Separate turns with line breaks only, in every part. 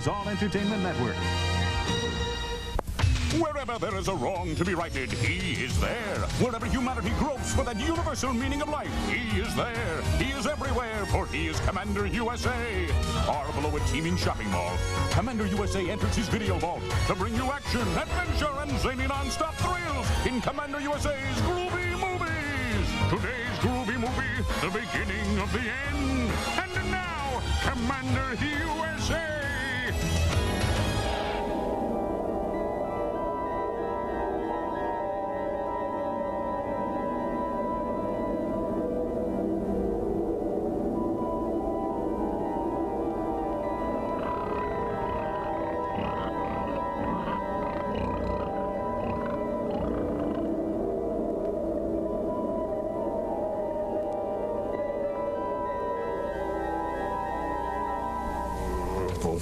All Entertainment Network.
Wherever there is a wrong to be righted, he is there. Wherever humanity gropes for that universal meaning of life, he is there. He is everywhere, for he is Commander USA. Far below a teeming shopping mall, Commander USA enters his video vault to bring you action, adventure, and zany non-stop thrills in Commander USA's Groovy Movies. Today's Groovy Movie, the beginning of the end. And now, Commander USA.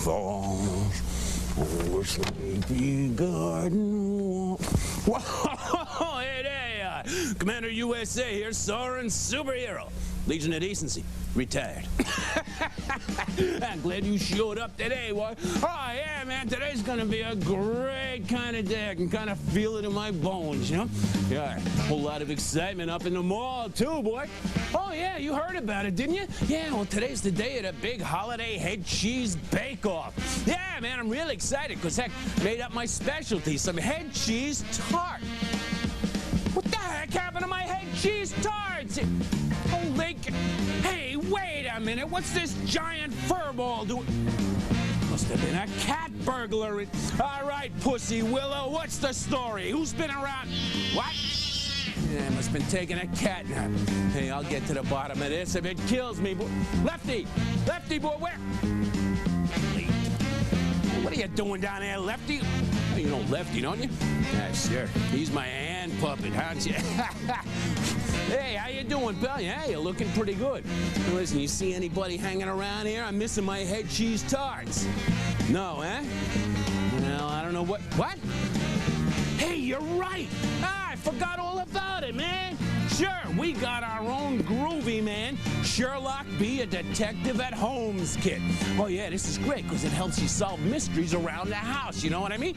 Over sleepy garden.
Whoa, hey there, Commander USA here, soaring superhero. Legion of Decency, retired. I'm glad you showed up today, boy. Oh, yeah, man, today's gonna be a great kind of day. I can kind of feel it in my bones, you know? Yeah, a whole lot of excitement up in the mall, too, boy. Oh, yeah, you heard about it, didn't you? Yeah, well, today's the day of the big holiday head cheese bake-off. Yeah, man, I'm really excited, because heck, made up my specialty, some head cheese tart. What the heck happened to my head cheese tarts? Holy... Hey, wait a minute. What's this giant fur ball doing? Must have been a cat burglar. All right, Pussy Willow, what's the story? Who's been around? What? Yeah, must have been taking a cat nap. Hey, I'll get to the bottom of this if it kills me. Lefty! Lefty, boy, where? What are you doing down there, Lefty? Oh, you know Lefty, don't you? Yeah, sure. He's my hand puppet, aren't you? Hey, how you doing, pal? Yeah, you're looking pretty good. Now, listen, you see anybody hanging around here? I'm missing my head cheese tarts. No, eh? Well, I don't know what... What? Hey, you're right! Ah, I forgot all about it, man! Sure, we got our own groovy, man. Sherlock be a detective at Holmes kit. Oh, yeah, this is great, because it helps you solve mysteries around the house, you know what I mean?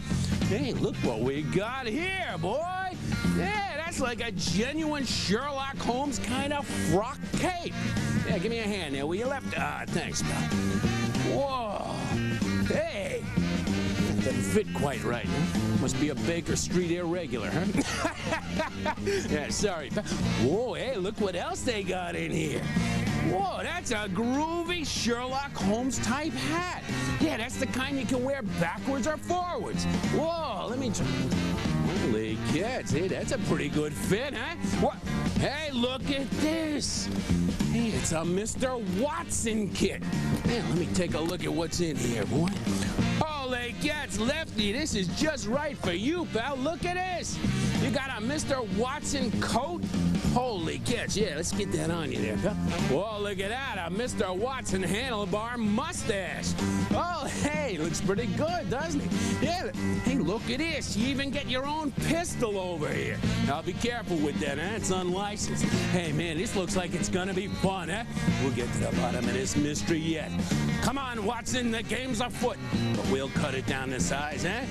Hey, look what we got here, boy! Yeah, that's like a genuine Sherlock Holmes kind of frock cape. Yeah, give me a hand there, will you, left? Ah, thanks, pal. Whoa! Hey! Doesn't fit quite right, huh? Must be a Baker Street irregular, huh? Yeah, sorry. Whoa, hey, look what else they got in here. Whoa, that's a groovy Sherlock Holmes type hat. Yeah, that's the kind you can wear backwards or forwards. Whoa, let me... Holy cats, hey, that's a pretty good fit, huh? What? Hey, look at this. Hey, it's a Mr. Watson kit. Man, let me take a look at what's in here, boy. Holy cats, Lefty, this is just right for you, pal. Look at this. You got a Mr. Watson coat? Holy cats, yeah, let's get that on you there, pal. Whoa, look at that, a Mr. Watson handlebar mustache. Oh, hey, looks pretty good, doesn't it? Yeah, hey, look at this. You even get your own pistol over here. Now, be careful with that, huh? It's unlicensed. Hey, man, this looks like it's gonna be fun, huh? We'll get to the bottom of this mystery yet. Come on, Watson, the game's afoot. But we'll cut it down to size, huh?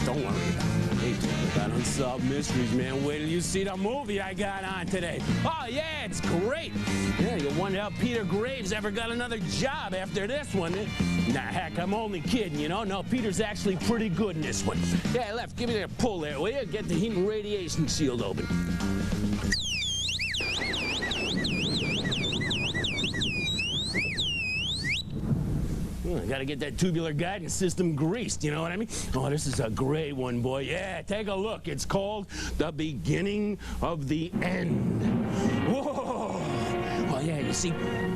Don't worry about it. Hey, talk about unsolved mysteries, man. Wait till you see the movie I got on today. Oh, yeah, it's great. Yeah, you'll wonder how Peter Graves ever got another job after this one. Nah, heck, I'm only kidding, you know? No, Peter's actually pretty good in this one. Yeah, Left, give me that pull there, will you? Get the heat and radiation shield open. I gotta get that tubular guidance system greased, you know what I mean? Oh, this is a great one, boy. Yeah, take a look. It's called The Beginning of the End. Whoa! Oh, yeah, you see,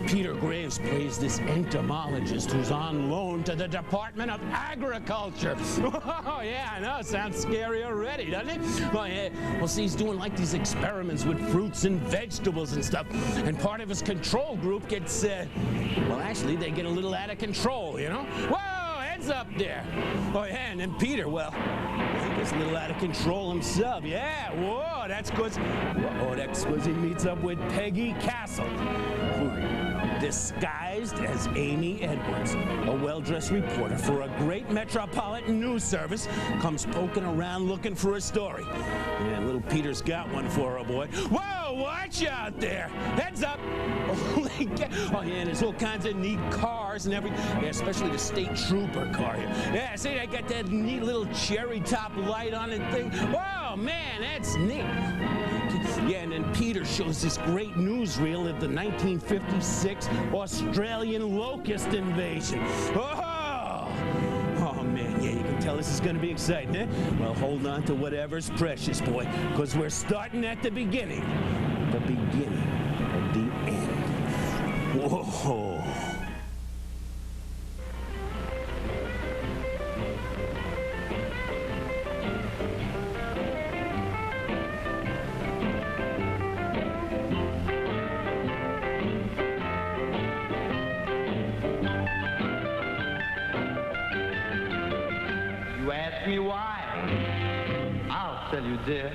Peter Graves plays this entomologist who's on loan to the Department of Agriculture. Oh, yeah, I know. Sounds scary already, doesn't it? Oh, yeah. Well, see, he's doing like these experiments with fruits and vegetables and stuff. And part of his control group gets, well, actually, they get a little out of control, you know? Whoa, heads up there. Oh, yeah, and then Peter, well, he gets a little out of control himself. Yeah, whoa, that's because he meets up with Peggy Castle. disguised as Amy Edwards, a well-dressed reporter for a great metropolitan news service, comes poking around looking for a story. Yeah, little Peter's got one for her, boy. Whoa, watch out there! Heads up! Holy cow. Oh, yeah, and there's all kinds of neat cars and everything. Yeah, especially the state trooper car here. Yeah, see, they got that neat little cherry top light on it thing. Whoa, man, that's neat. Yeah, and then Peter shows this great newsreel of the 1956 Australian locust invasion. Oh, man, yeah, you can tell this is going to be exciting, eh? Well, hold on to whatever's precious, boy, because we're starting at the beginning. The beginning of the end. Whoa.
You ask me why, I'll tell you, dear.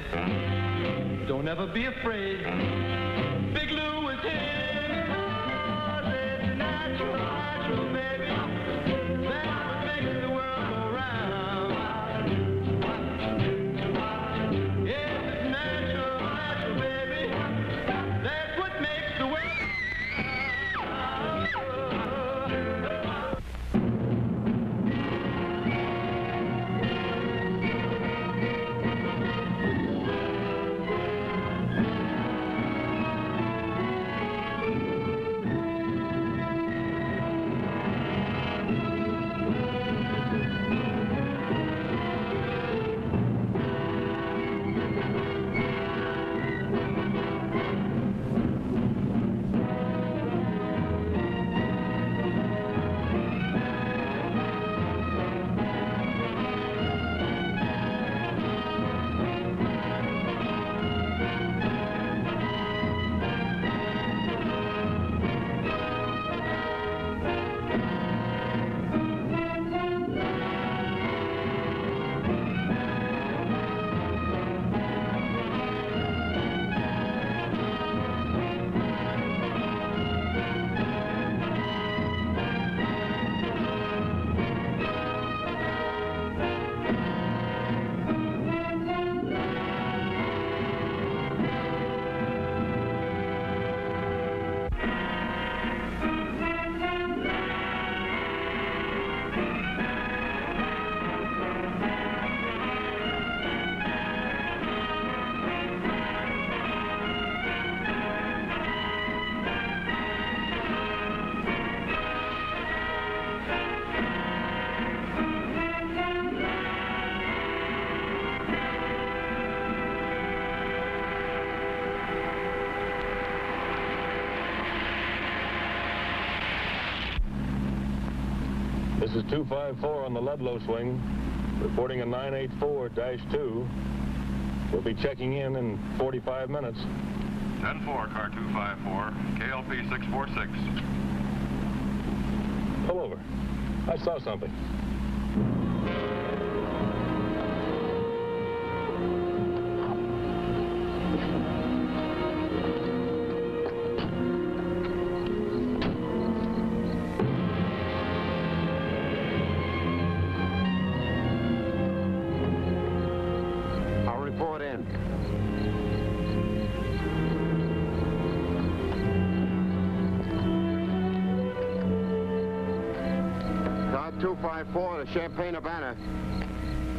Don't ever be afraid. Big Lou is here. Because it's natural, baby. That's what makes the world go round. Yes, it's natural, baby. That's what makes the world.
This is 254 on the Ludlow swing, reporting a 984-2. We'll be checking in 45 minutes.
10-4, car 254, KLP 646.
Pull over. I saw something.
I'll report in. Car 254 to Champaign-Urbana.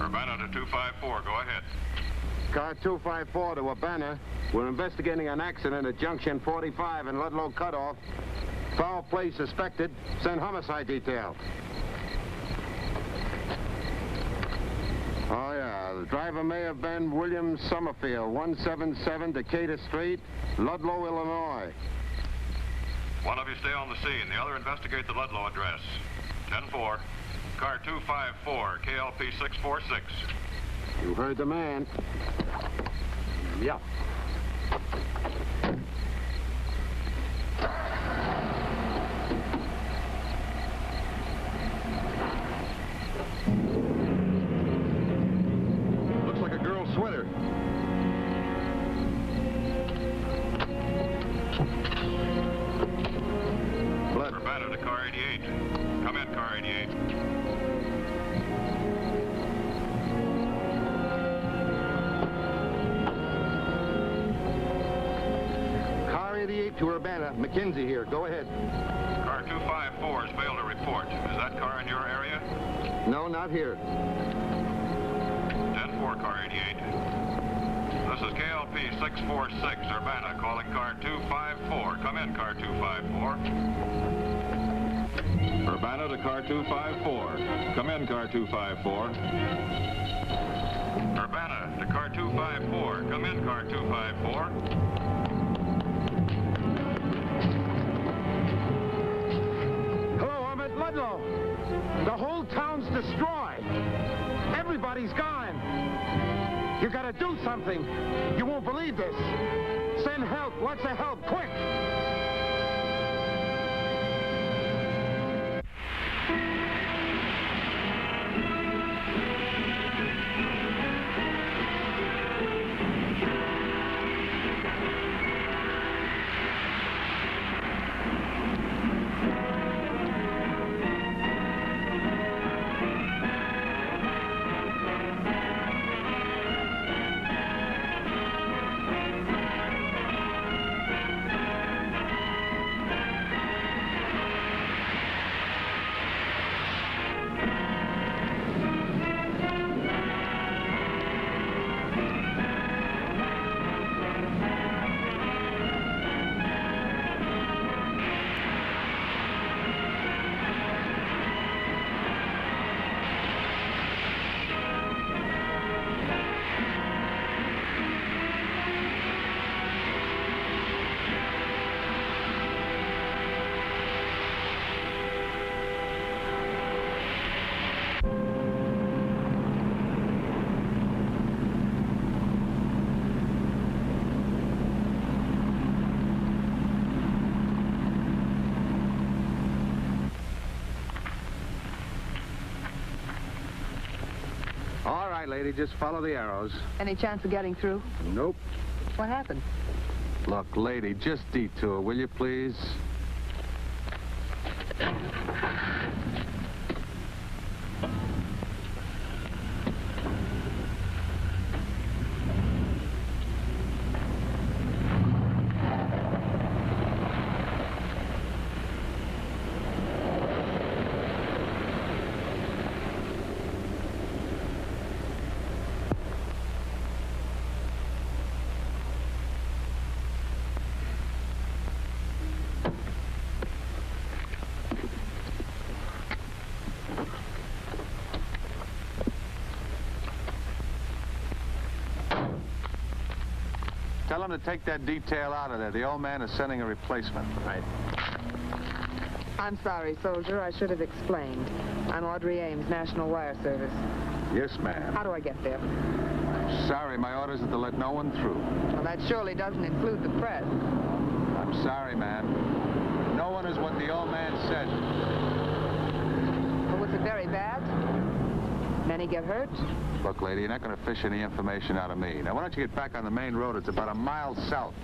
Urbana to 254, go ahead.
Car 254 to Urbana. We're investigating an accident at Junction 45 in Ludlow Cutoff. Foul play suspected. Send homicide detail. Oh, yeah. The driver may have been William Summerfield, 177 Decatur Street, Ludlow, Illinois.
One of you stay on the scene. The other investigate the Ludlow address. 10-4, car 254, KLP 646.
You heard the man. Yeah. Looks like a girl's sweater.
Urbana to car 88. Come in, car 88.
Car 88 to Urbana. McKenzie here. Go ahead.
Car 254 has failed to report. Is that car in your area?
No, not here.
10-4, car 88. This is KLP 646, Urbana, calling car 254. Come in, car 254. Urbana to car 254. Come in, car 254. Urbana to car 254. Come in, car 254.
Hello, I'm at Ludlow. The whole town's destroyed. Everybody's gone. You gotta do something. You won't believe this. Send help. Lots of help. Quick. All right, lady, just follow the arrows.
Any chance of getting through?
Nope.
What happened?
Look, lady, just detour, will you please? Tell him to take that detail out of there. The old man is sending a replacement. Right.
I'm sorry, soldier. I should have explained. I'm Audrey Ames, National Wire Service.
Yes, ma'am.
How do I get there?
Sorry, my orders are to let no one through.
Well, that surely doesn't include the press.
I'm sorry, ma'am. No one is what the old man said.
Well, was it very bad? Many get hurt?
Look, lady, you're not going to fish any information out of me. Now, why don't you get back on the main road? It's about a mile south.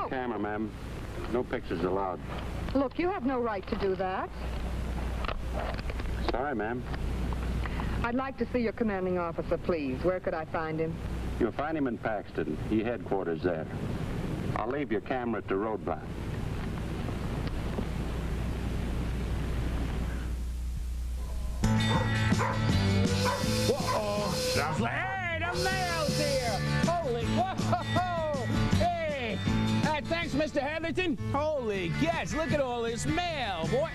Camera, ma'am. No pictures allowed.
Look, you have no right to do that.
Sorry, ma'am.
I'd like to see your commanding officer, please. Where could I find him?
You'll find him in Paxton. He headquarters there.
All
I'll leave your camera at the roadblock.
Whoa! Sounds like, hey, the mail's here! Holy, whoa! Hey! Thanks, Mr. Heatherton. Holy cats, look at all this mail, boy.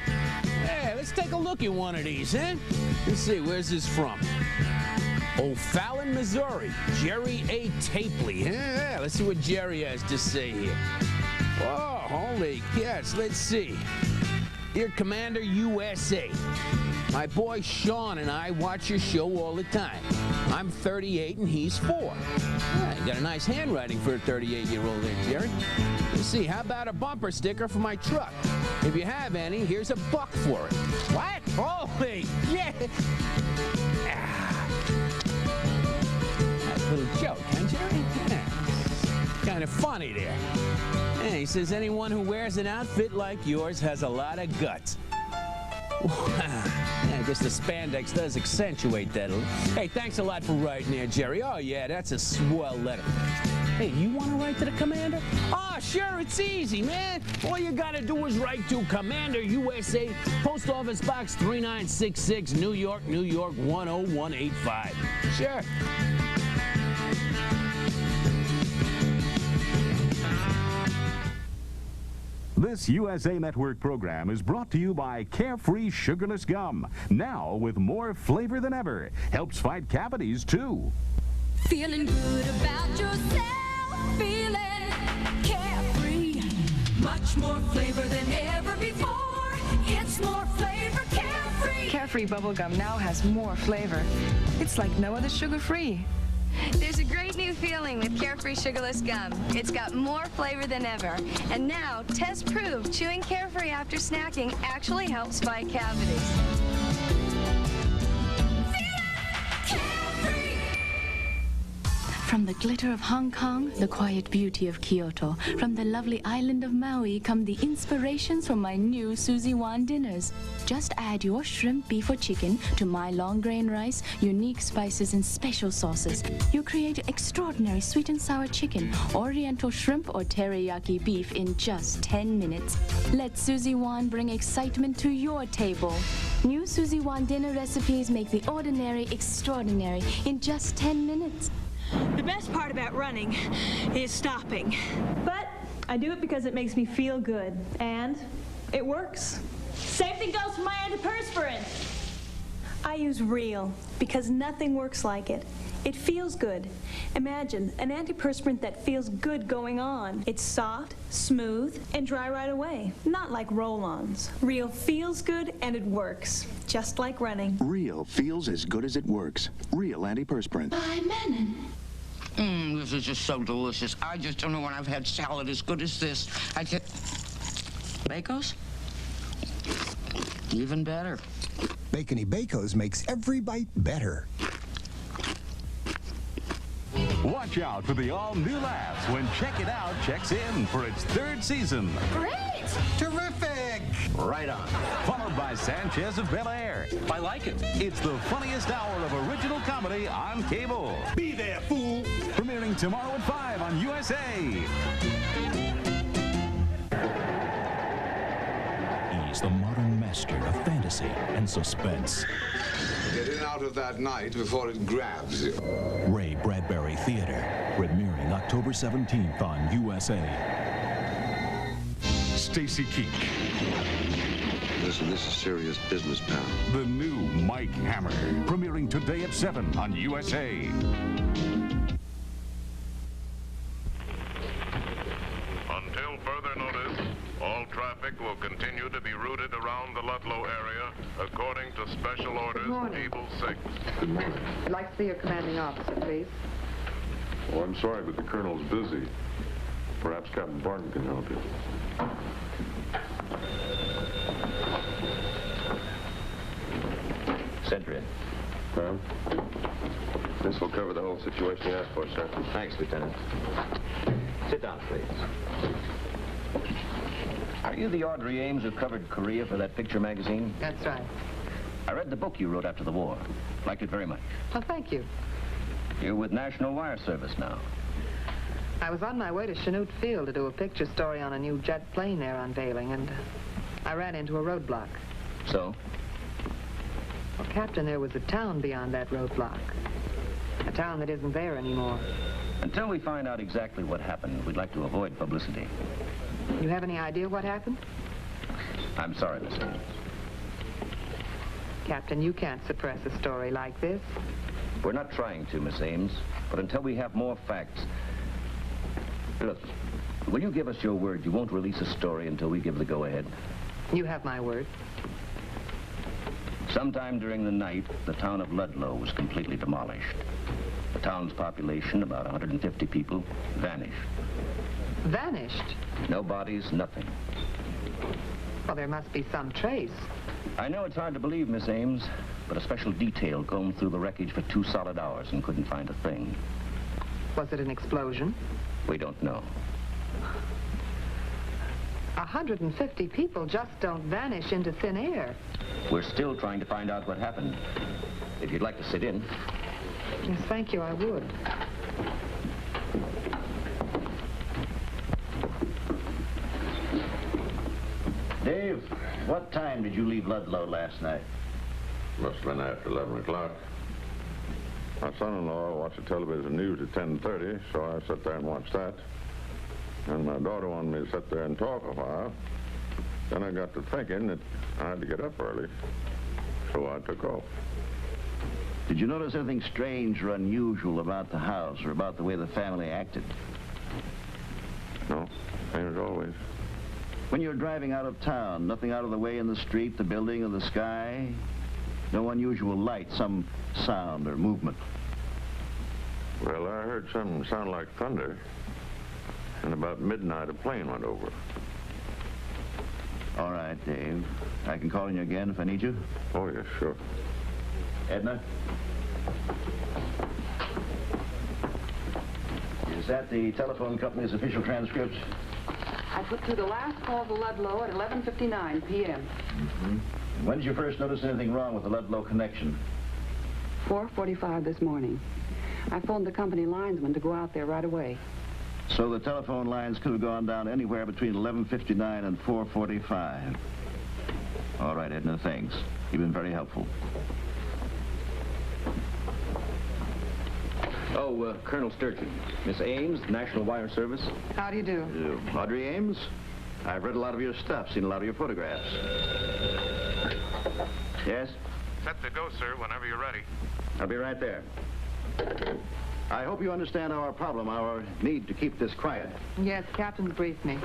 Hey, let's take a look at one of these, huh? Let's see, where's this from? O'Fallon, Missouri. Jerry A. Tapley. Yeah, let's see what Jerry has to say here. Whoa, holy cats, let's see. Dear Commander USA, my boy Sean and I watch your show all the time. I'm 38 and he's 4. Yeah, you got a nice handwriting for a 38-year-old there, Jerry. Let's see, how about a bumper sticker for my truck? If you have any, here's $1 for it. What? Holy, yeah. That's a little joke, huh, Jerry? Yeah. Kind of funny there. Yeah, he says anyone who wears an outfit like yours has a lot of guts. Yeah, I guess the spandex does accentuate that a little. Hey, thanks a lot for writing there, Jerry. Oh, yeah, that's a swell letter. Hey, you want to write to the commander? Oh, sure, it's easy, man. All you got to do is write to Commander USA, Post Office Box 3966, New York, New York 10185. Sure.
This USA Network program is brought to you by Carefree Sugarless Gum. Now with more flavor than ever. Helps fight cavities, too.
Feeling good about yourself. Feeling carefree. Much more flavor than ever before. It's more flavor, Carefree.
Carefree bubblegum now has more flavor. It's like no other sugar-free.
There's a great new feeling with Carefree Sugarless Gum. It's got more flavor than ever. And now, test proved, chewing Carefree after snacking actually helps fight cavities.
From the glitter of Hong Kong, the quiet beauty of Kyoto. From the lovely island of Maui come the inspirations for my new Suzy Wan dinners. Just add your shrimp, beef, or chicken to my long grain rice, unique spices, and special sauces. You create extraordinary sweet and sour chicken, oriental shrimp, or teriyaki beef in just 10 minutes. Let Suzy Wan bring excitement to your table. New Suzy Wan dinner recipes make the ordinary extraordinary in just 10 minutes.
The best part about running is stopping. But I do it because it makes me feel good, and it works. Same thing goes for my antiperspirant. I use Real because nothing works like it. It feels good. Imagine an antiperspirant that feels good going on. It's soft, smooth, and dry right away. Not like roll-ons. Real feels good and it works. Just like running.
Real feels as good as it works. Real antiperspirant.
By Menon.
This is just so delicious. I just don't know when I've had salad as good as this. I get Bacos? Even better.
Bacony Bacos makes every bite better.
Watch out for the all-new laughs when Check It Out checks in for its 3rd season.
Great!
Terrific!
Right on. Followed by Sanchez of Bel Air.
I like it.
It's the funniest hour of original comedy on cable.
Be there, fool!
Premiering tomorrow at 5 on USA.
He's the modern master of fantasy and suspense.
Get in out of that night before it grabs you.
Ray Bradbury Theater, premiering October 17th on USA.
Stacy Keach.
Listen, this is serious business, pal.
The new Mike Hammer, premiering today at 7 on USA.
Until further notice, all traffic will continue to be routed around the Ludlow area according to special orders Table 6.
Good morning. I'd like to see your commanding officer, please.
Oh, I'm sorry, but the colonel's busy. Perhaps Captain Barton can help you.
Cedric.
Ma'am? This will cover the whole situation you asked for, sir.
Thanks, Lieutenant. Sit down, please. Are you the Audrey Ames who covered Korea for that picture magazine?
That's right.
I read the book you wrote after the war. Liked it very much.
Well, thank you.
You're with National Wire Service now.
I was on my way to Chanute Field to do a picture story on a new jet plane they're unveiling, and I ran into a roadblock.
So?
Well, Captain, there was a town beyond that roadblock. A town that isn't there anymore.
Until we find out exactly what happened, we'd like to avoid publicity.
You have any idea what happened?
I'm sorry, Miss Ames.
Captain, you can't suppress a story like this.
We're not trying to, Miss Ames, but until we have more facts... Look, will you give us your word you won't release a story until we give the go-ahead?
You have my word.
Sometime during the night, the town of Ludlow was completely demolished. The town's population, about 150 people, vanished.
Vanished?
No bodies, nothing.
Well, there must be some trace.
I know it's hard to believe, Miss Ames, but a special detail combed through the wreckage for 2 solid hours and couldn't find a thing.
Was it an explosion?
We don't know.
150 people just don't vanish into thin air.
We're still trying to find out what happened. If you'd like to sit in.
Yes, thank you, I would.
Dave, what time did you leave Ludlow last night?
Must have been after 11 o'clock. My son-in-law watched the television news at 10:30, so I sat there and watched that. And my daughter wanted me to sit there and talk a while. Then I got to thinking that I had to get up early, so I took off.
Did you notice anything strange or unusual about the house or about the way the family acted?
No, same as always.
When you were driving out of town, nothing out of the way in the street, the building, or the sky? No unusual light, some sound or movement?
Well, I heard something sound like thunder. And about midnight, a plane went over.
All right, Dave. I can call on you again if I need you?
Oh, yes, sure.
Edna? Is that the telephone company's official transcript?
I put through the last call to Ludlow at 11:59 p.m.
Mm-hmm. When did you first notice anything wrong with the Ludlow connection?
4:45 this morning. I phoned the company linesman to go out there right away.
So the telephone lines could have gone down anywhere between 11:59 and 4:45. All right, Edna, thanks. You've been very helpful.
Oh, Colonel Sturgeon. Miss Ames, National Wire Service.
How do you do?
Audrey Ames? I've read a lot of your stuff, seen a lot of your photographs. Yes?
Set to go, sir, whenever you're ready.
I'll be right there. I hope you understand our problem, our need to keep this quiet.
Yes, Captain's briefed me.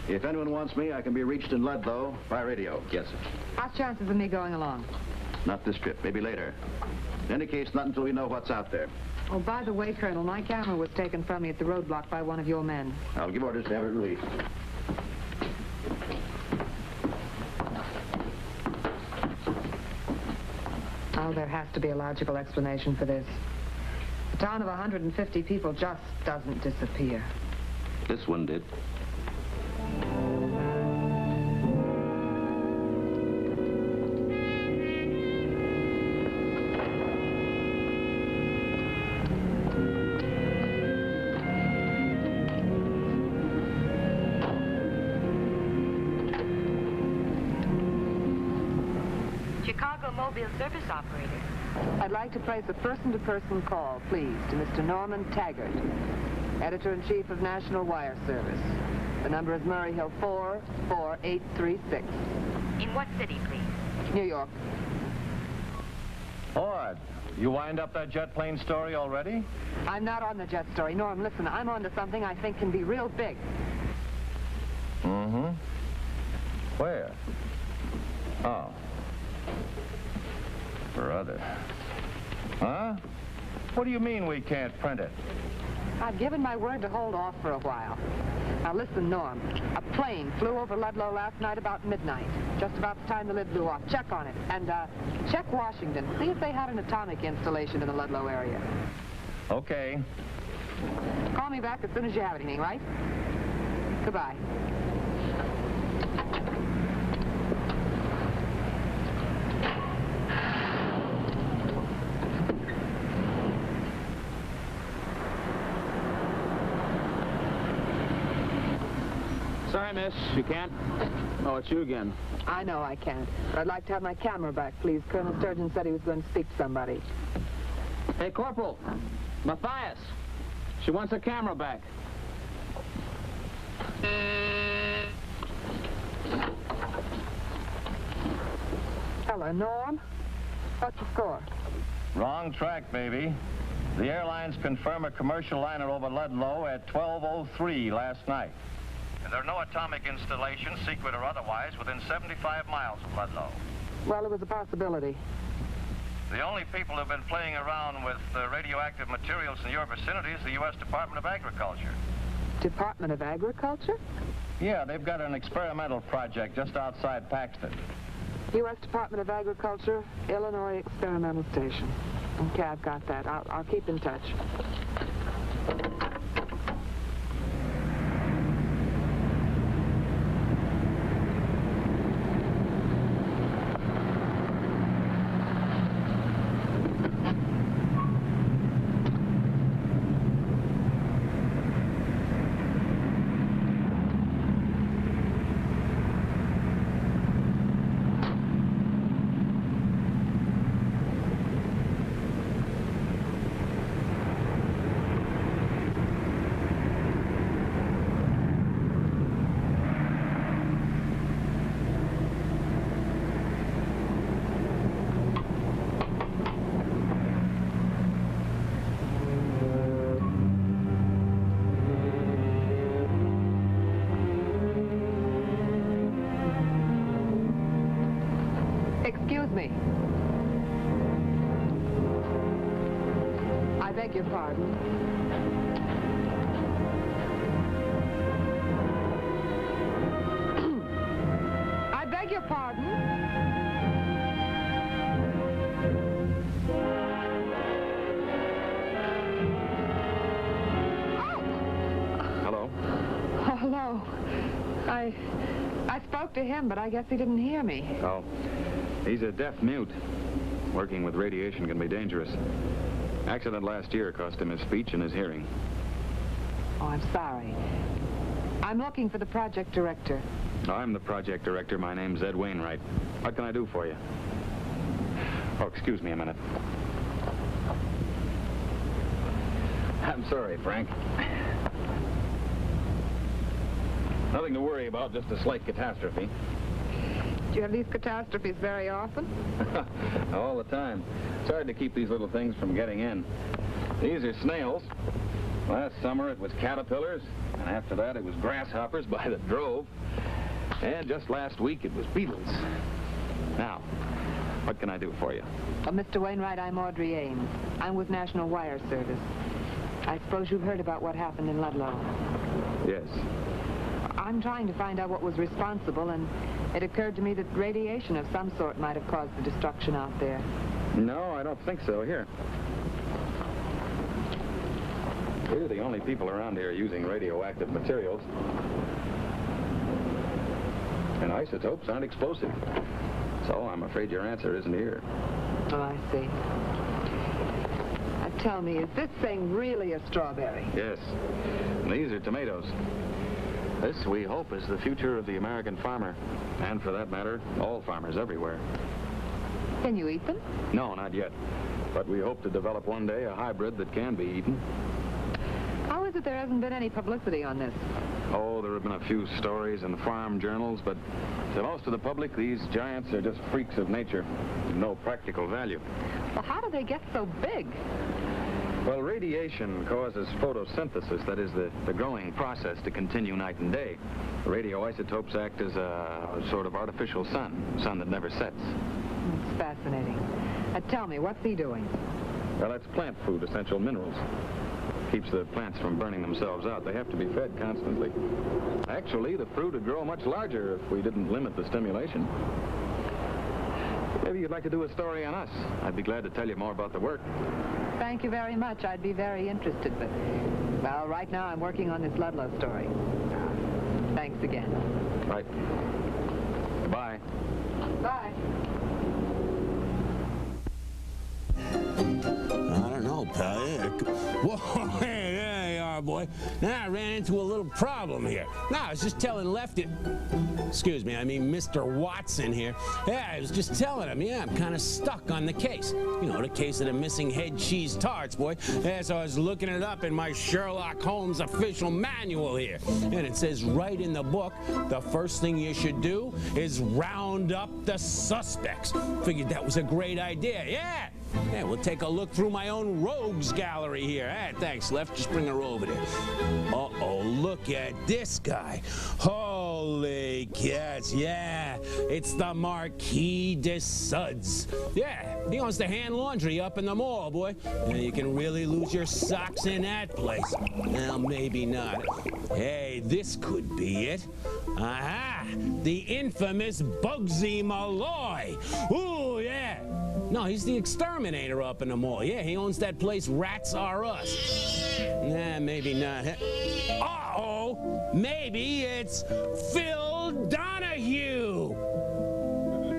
If anyone wants me, I can be reached in Ludlow by radio.
Yes, sir.
How's chances of me going along?
Not this trip, maybe later. In any case, not until we know what's out there.
Oh, by the way, Colonel, my camera was taken from me at the roadblock by one of your men.
I'll give orders to have it released.
Oh, there has to be a logical explanation for this. A town of 150 people just doesn't disappear.
This one did.
Chicago Mobile Service Operator.
I'd like to place a person-to-person call, please, to Mr. Norman Taggart, Editor-in-Chief of National Wire Service. The number is Murray Hill 44836.
In what city, please?
New York.
Ord, you wind up that jet plane story already?
I'm not on the jet story. Norm, listen, I'm on to something I think can be real big.
Mm-hmm. Where? Oh. Brother. Huh? What do you mean we can't print it?
I've given my word to hold off for a while. Now listen, Norm. A plane flew over Ludlow last night about midnight. Just about the time the lid blew off. Check on it. And, check Washington. See if they had an atomic installation in the Ludlow area.
Okay.
Call me back as soon as you have anything, right? Goodbye.
Sorry, miss. You can't? Oh, it's you again.
I know I can't. But I'd like to have my camera back, please. Colonel Sturgeon said he was going to speak to somebody.
Hey, Corporal. Matthias. She wants her camera back.
Hello, Norm. What's the score?
Wrong track, baby. The airlines confirm a commercial liner over Ludlow at 12:03 last night.
And there are no atomic installations, secret or otherwise, within 75 miles of Ludlow.
Well, it was a possibility.
The only people who've been playing around with radioactive materials in your vicinity is the U.S. Department of Agriculture.
Department of Agriculture?
Yeah, they've got an experimental project just outside Paxton.
U.S. Department of Agriculture, Illinois Experimental Station. Okay, I've got that. I'll keep in touch. Excuse me. I beg your pardon. I beg your pardon.
Hello?
Oh, hello. I spoke to him, but I guess he didn't hear me.
Oh. He's a deaf mute. Working with radiation can be dangerous. Accident last year cost him his speech and his hearing.
Oh, I'm sorry. I'm looking for the project director.
I'm the project director. My name's Ed Wainwright. What can I do for you? Oh, excuse me a minute. I'm sorry, Frank. Nothing to worry about, just a slight catastrophe.
Do you have these catastrophes very often?
All the time. It's hard to keep these little things from getting in. These are snails. Last summer it was caterpillars, and after that it was grasshoppers by the drove. And just last week it was beetles. Now, what can I do for you?
Mr. Wainwright, I'm Audrey Ames. I'm with National Wire Service. I suppose you've heard about what happened in Ludlow.
Yes.
I'm trying to find out what was responsible, and it occurred to me that radiation of some sort might have caused the destruction out there.
No, I don't think so. Here. We're the only people around here using radioactive materials. And isotopes aren't explosive. So I'm afraid your answer isn't here.
Oh, I see. Now tell me, is this thing really a strawberry?
Yes. And these are tomatoes. This, we hope, is the future of the American farmer. And for that matter, all farmers everywhere.
Can you eat them?
No, not yet. But we hope to develop one day a hybrid that can be eaten.
How is it there hasn't been any publicity on this?
Oh, there have been a few stories in the farm journals, but to most of the public, these giants are just freaks of nature. No practical value.
Well, how do they get so big?
Well, radiation causes photosynthesis, that is the growing process, to continue night and day. Radioisotopes act as a sort of artificial sun that never sets.
It's fascinating. Tell me, what's he doing?
Well, that's plant food, essential minerals. Keeps the plants from burning themselves out. They have to be fed constantly. Actually, the fruit would grow much larger if we didn't limit the stimulation. Maybe you'd like to do a story on us. I'd be glad to tell you more about the work.
Thank you very much. I'd be very interested, but, well, right now I'm working on this Ludlow story. Thanks again.
Right. Goodbye.
Bye.
I don't know, pal. Whoa, hey, there you are, boy. boy. Now I ran into a little problem here. No, I was just telling Lefty... Excuse me, I mean Mr. Watson here. Yeah, I was just telling him, yeah, I'm kind of stuck on the case. You know, the case of the missing head cheese tarts, boy. Yeah, so I was looking it up in my Sherlock Holmes official manual here. And it says right in the book, the first thing you should do is round up the suspects. Figured that was a great idea. Yeah, we'll take a look through my own rogues gallery here. Thanks, Left. Just bring her over there. Uh-oh, look at this guy. Holy cats, yeah. It's the Marquis de Suds. Yeah, he owns the hand laundry up in the mall, boy. You can really lose your socks in that place. Well, maybe not. Hey, this could be it. Aha! The infamous Bugsy Malloy. Ooh, yeah. No, he's the exterminator up in the mall. Yeah, he owns that place Rats R Us. Nah, maybe not. Uh-oh! Maybe it's Phil Donahue!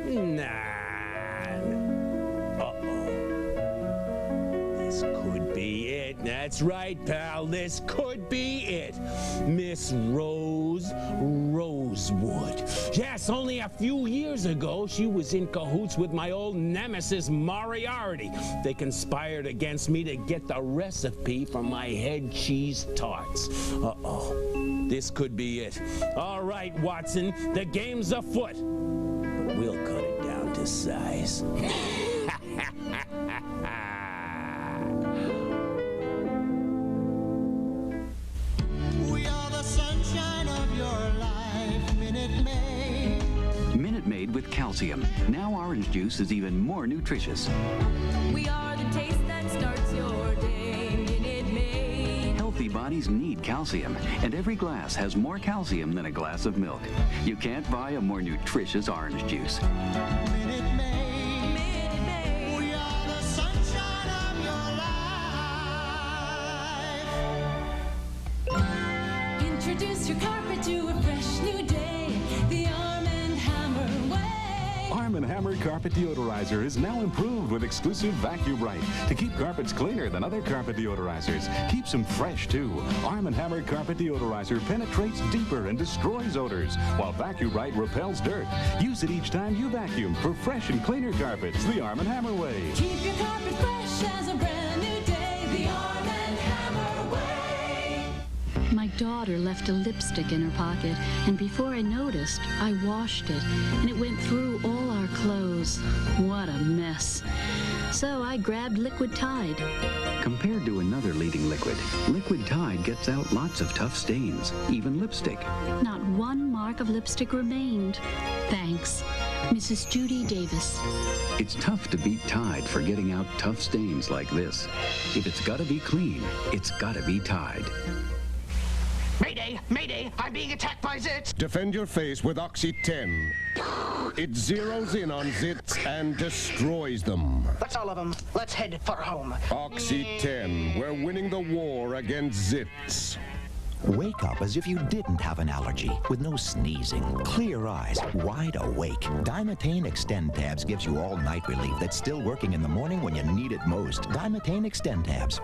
Nah. Uh-oh. This could be it. That's right, pal. This could be it. Miss Rose Rosewood. Yes, only a few years ago, she was in cahoots with my old nemesis, Moriarty. They conspired against me to get the recipe for my head cheese tarts. Uh-oh. This could be it. All right, Watson, the game's afoot. But we'll cut it down to size.
We are the sunshine of your life, Minute Maid.
Minute Maid with calcium. Now orange juice is even more nutritious.
We are the taste that starts your day, Minute Maid.
Healthy bodies need calcium, and every glass has more calcium than a glass of milk. You can't buy a more nutritious orange juice.
Minute Maid. Minute Maid. We are the sunshine of your life.
Introduce your carpet to a fresh new day, the Arm & Hammer way.
Arm & Hammer Carpet Deodorizer is now improved with exclusive Vacuum Bright to keep carpets cleaner than other carpet deodorizers. Keeps them fresh, too. Arm & Hammer Carpet Deodorizer penetrates deeper and destroys odors, while Vacuum Bright repels dirt. Use it each time you vacuum for fresh and cleaner carpets the Arm & Hammer way.
Keep your carpet fresh as a brand new day, the Arm & Hammer way.
My daughter left a lipstick in her pocket, and before I noticed, I washed it, and it went through all our clothes. What a mess. So I grabbed Liquid Tide.
Compared to another leading liquid, Liquid Tide gets out lots of tough stains, even lipstick.
Not one mark of lipstick remained. Thanks, Mrs. Judy Davis.
It's tough to beat Tide for getting out tough stains like this. If it's gotta be clean, it's gotta be Tide.
Mayday! Mayday! I'm being attacked by zits!
Defend your face with Oxy 10. It zeroes in on zits and destroys them.
That's all of them. Let's head for home.
Oxy 10. We're winning the war against zits.
Wake up as if you didn't have an allergy, with no sneezing, clear eyes, wide awake. Dimetane Extend Tabs gives you all-night relief that's still working in the morning when you need it most. Dimetane Extend Tabs.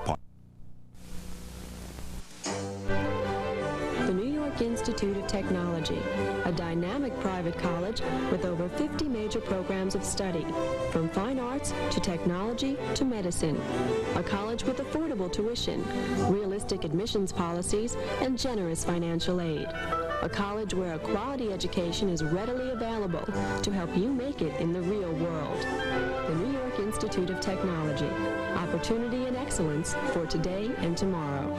The New York Institute of Technology, a dynamic private college with over 50 major programs of study, from fine arts to technology to medicine. A college with affordable tuition, realistic admissions policies, and generous financial aid. A college where a quality education is readily available to help you make it in the real world. The New York Institute of Technology, opportunity and excellence for today and tomorrow.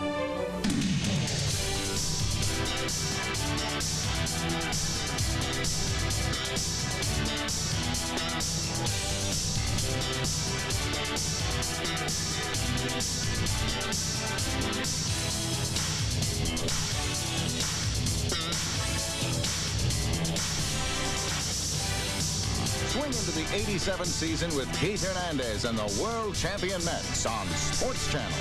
Swing into the 87 season with Pete Hernandez and the world champion Mets on Sports Channel.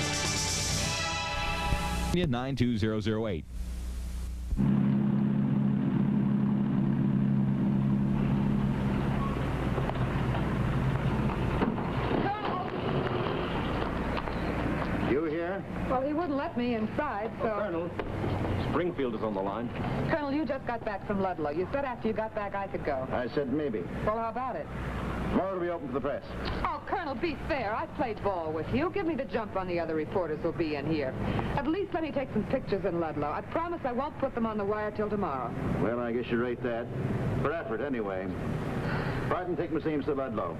92008.
You here? there?
Well, he wouldn't let me inside, so...
Colonel, Springfield is on the line.
Colonel, you just got back from Ludlow. You said after you got back I could go.
I said maybe.
Well, how about it?
Tomorrow it'll be open for the press.
Oh, Colonel, be fair. I played ball with you. Give me the jump on the other reporters who'll be in here. At least let me take some pictures in Ludlow. I promise I won't put them on the wire till tomorrow.
Well, I guess you rate that. For effort, anyway. Pardon, take Miss Ames to Ludlow.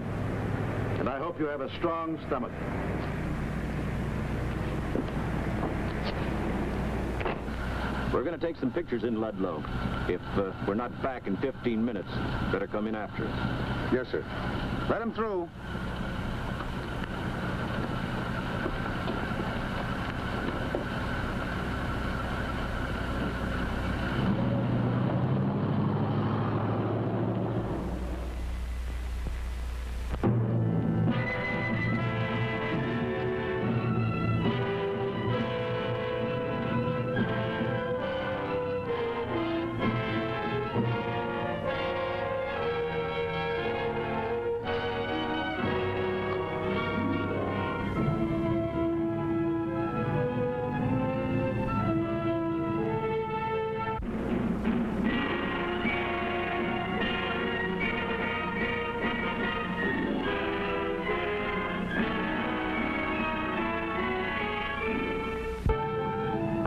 And I hope you have a strong stomach.
We're going to take some pictures in Ludlow. If we're not back in 15 minutes, better come in after us.
Yes, sir. Let him through.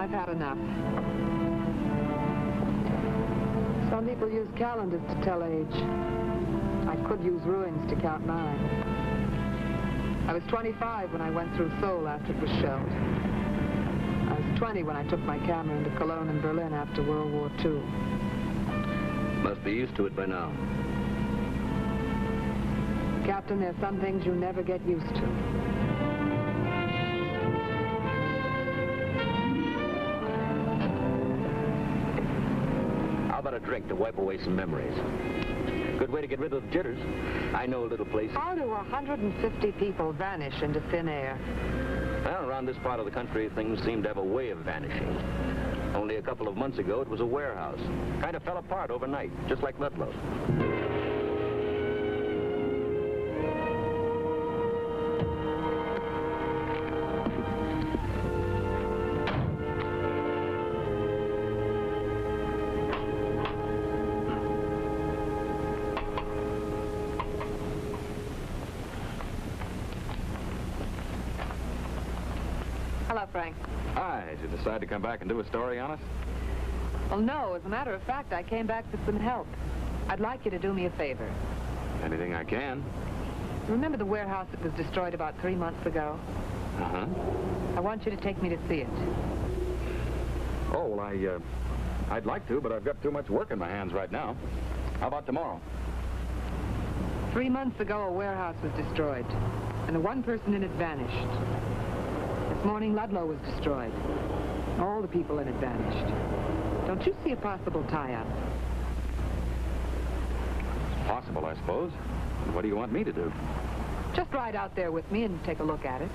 I've had enough. Some people use calendars to tell age. I could use ruins to count mine. I was 25 when I went through Seoul after it was shelled. I was 20 when I took my camera into Cologne and Berlin after World War II.
Must be used to it by now.
Captain, there's some things you never get used to.
How about a drink to wipe away some memories? Good way to get rid of the jitters. I know a little place.
How do 150 people vanish into thin air?
Well, around this part of the country, things seem to have a way of vanishing. Only a couple of months ago, it was a warehouse. Kind of fell apart overnight, just like Ludlow.
Hello, Frank.
Hi, did you decide to come back and do a story on us?
Well, no. As a matter of fact, I came back for some help. I'd like you to do me a favor.
Anything I can.
Remember the warehouse that was destroyed about 3 months ago?
Uh-huh.
I want you to take me to see it.
Oh, well, I'd like to, but I've got too much work in my hands right now. How about tomorrow?
3 months ago, a warehouse was destroyed, and the one person in it vanished. This morning, Ludlow was destroyed. All the people in it vanished. Don't you see a possible tie-up?
Possible, I suppose. What do you want me to do?
Just ride out there with me and take a look at it.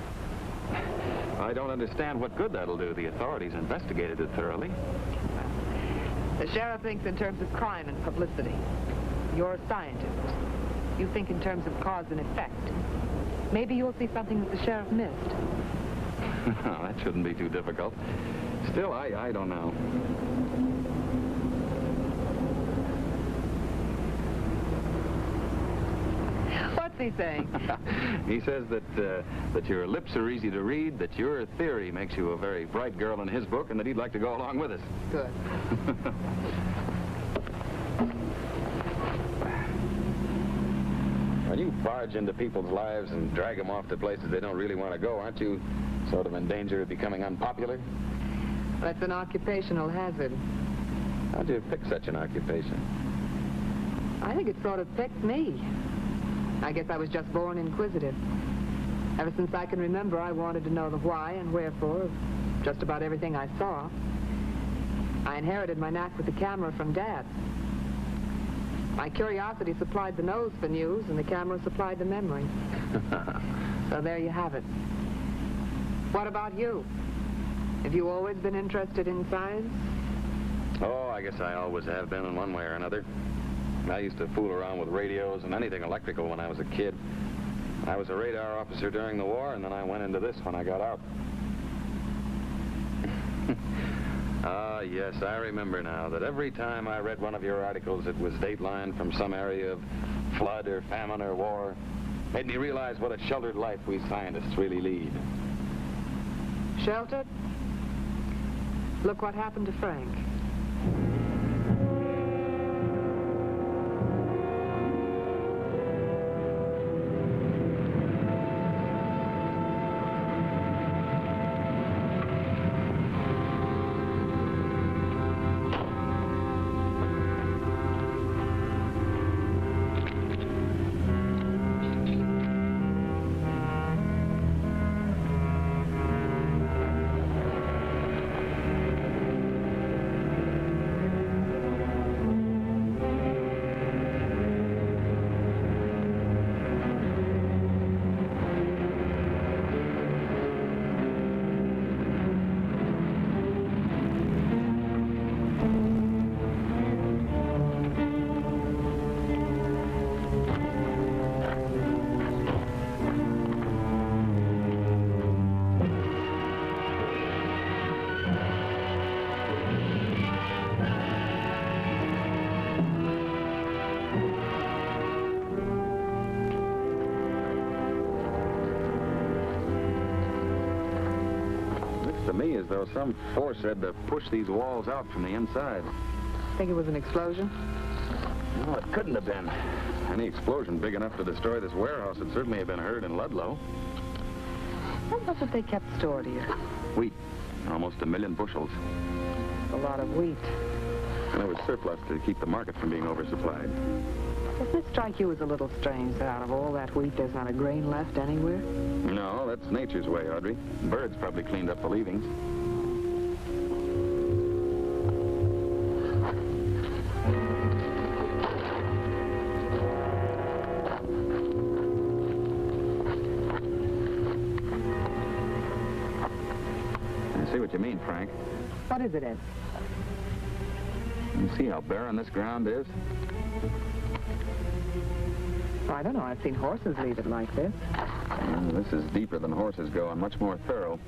I don't understand what good that'll do. The authorities investigated it thoroughly.
The sheriff thinks in terms of crime and publicity. You're a scientist. You think in terms of cause and effect. Maybe you'll see something that the sheriff missed.
That shouldn't be too difficult. Still, I don't know.
What's he saying?
He says that your lips are easy to read, that your theory makes you a very bright girl in his book, and that he'd like to go along with us.
Good.
When you barge into people's lives and drag them off to places they don't really want to go, aren't you sort of in danger of becoming unpopular?
That's an occupational hazard.
How'd you pick such an occupation?
I think it sort of picked me. I guess I was just born inquisitive. Ever since I can remember, I wanted to know the why and wherefore of just about everything I saw. I inherited my knack with the camera from Dad. My curiosity supplied the nose for news, and the camera supplied the memory. So there you have it. What about you? Have you always been interested in science?
Oh, I guess I always have been in one way or another. I used to fool around with radios and anything electrical when I was a kid. I was a radar officer during the war, and then I went into this when I got out. Ah, yes, I remember now that every time I read one of your articles, it was dateline from some area of flood or famine or war. Made me realize what a sheltered life we scientists really lead.
Sheltered? Look what happened to Frank.
To me, as though some force had to push these walls out from the inside.
Think it was an explosion?
No, it couldn't have been. Any explosion big enough to destroy this warehouse would certainly have been heard in Ludlow.
What was it they kept stored here?
Wheat. Almost 1 million bushels.
A lot of wheat.
And it was surplus to keep the market from being oversupplied.
Doesn't it strike you as a little strange that out of all that wheat, there's not a grain left anywhere?
No, that's nature's way, Audrey. Birds probably cleaned up the leavings. I see what you mean, Frank.
What is it, Ed?
You see how barren this ground is?
I don't know. I've seen horses leave it like this.
This is deeper than horses go and much more thorough.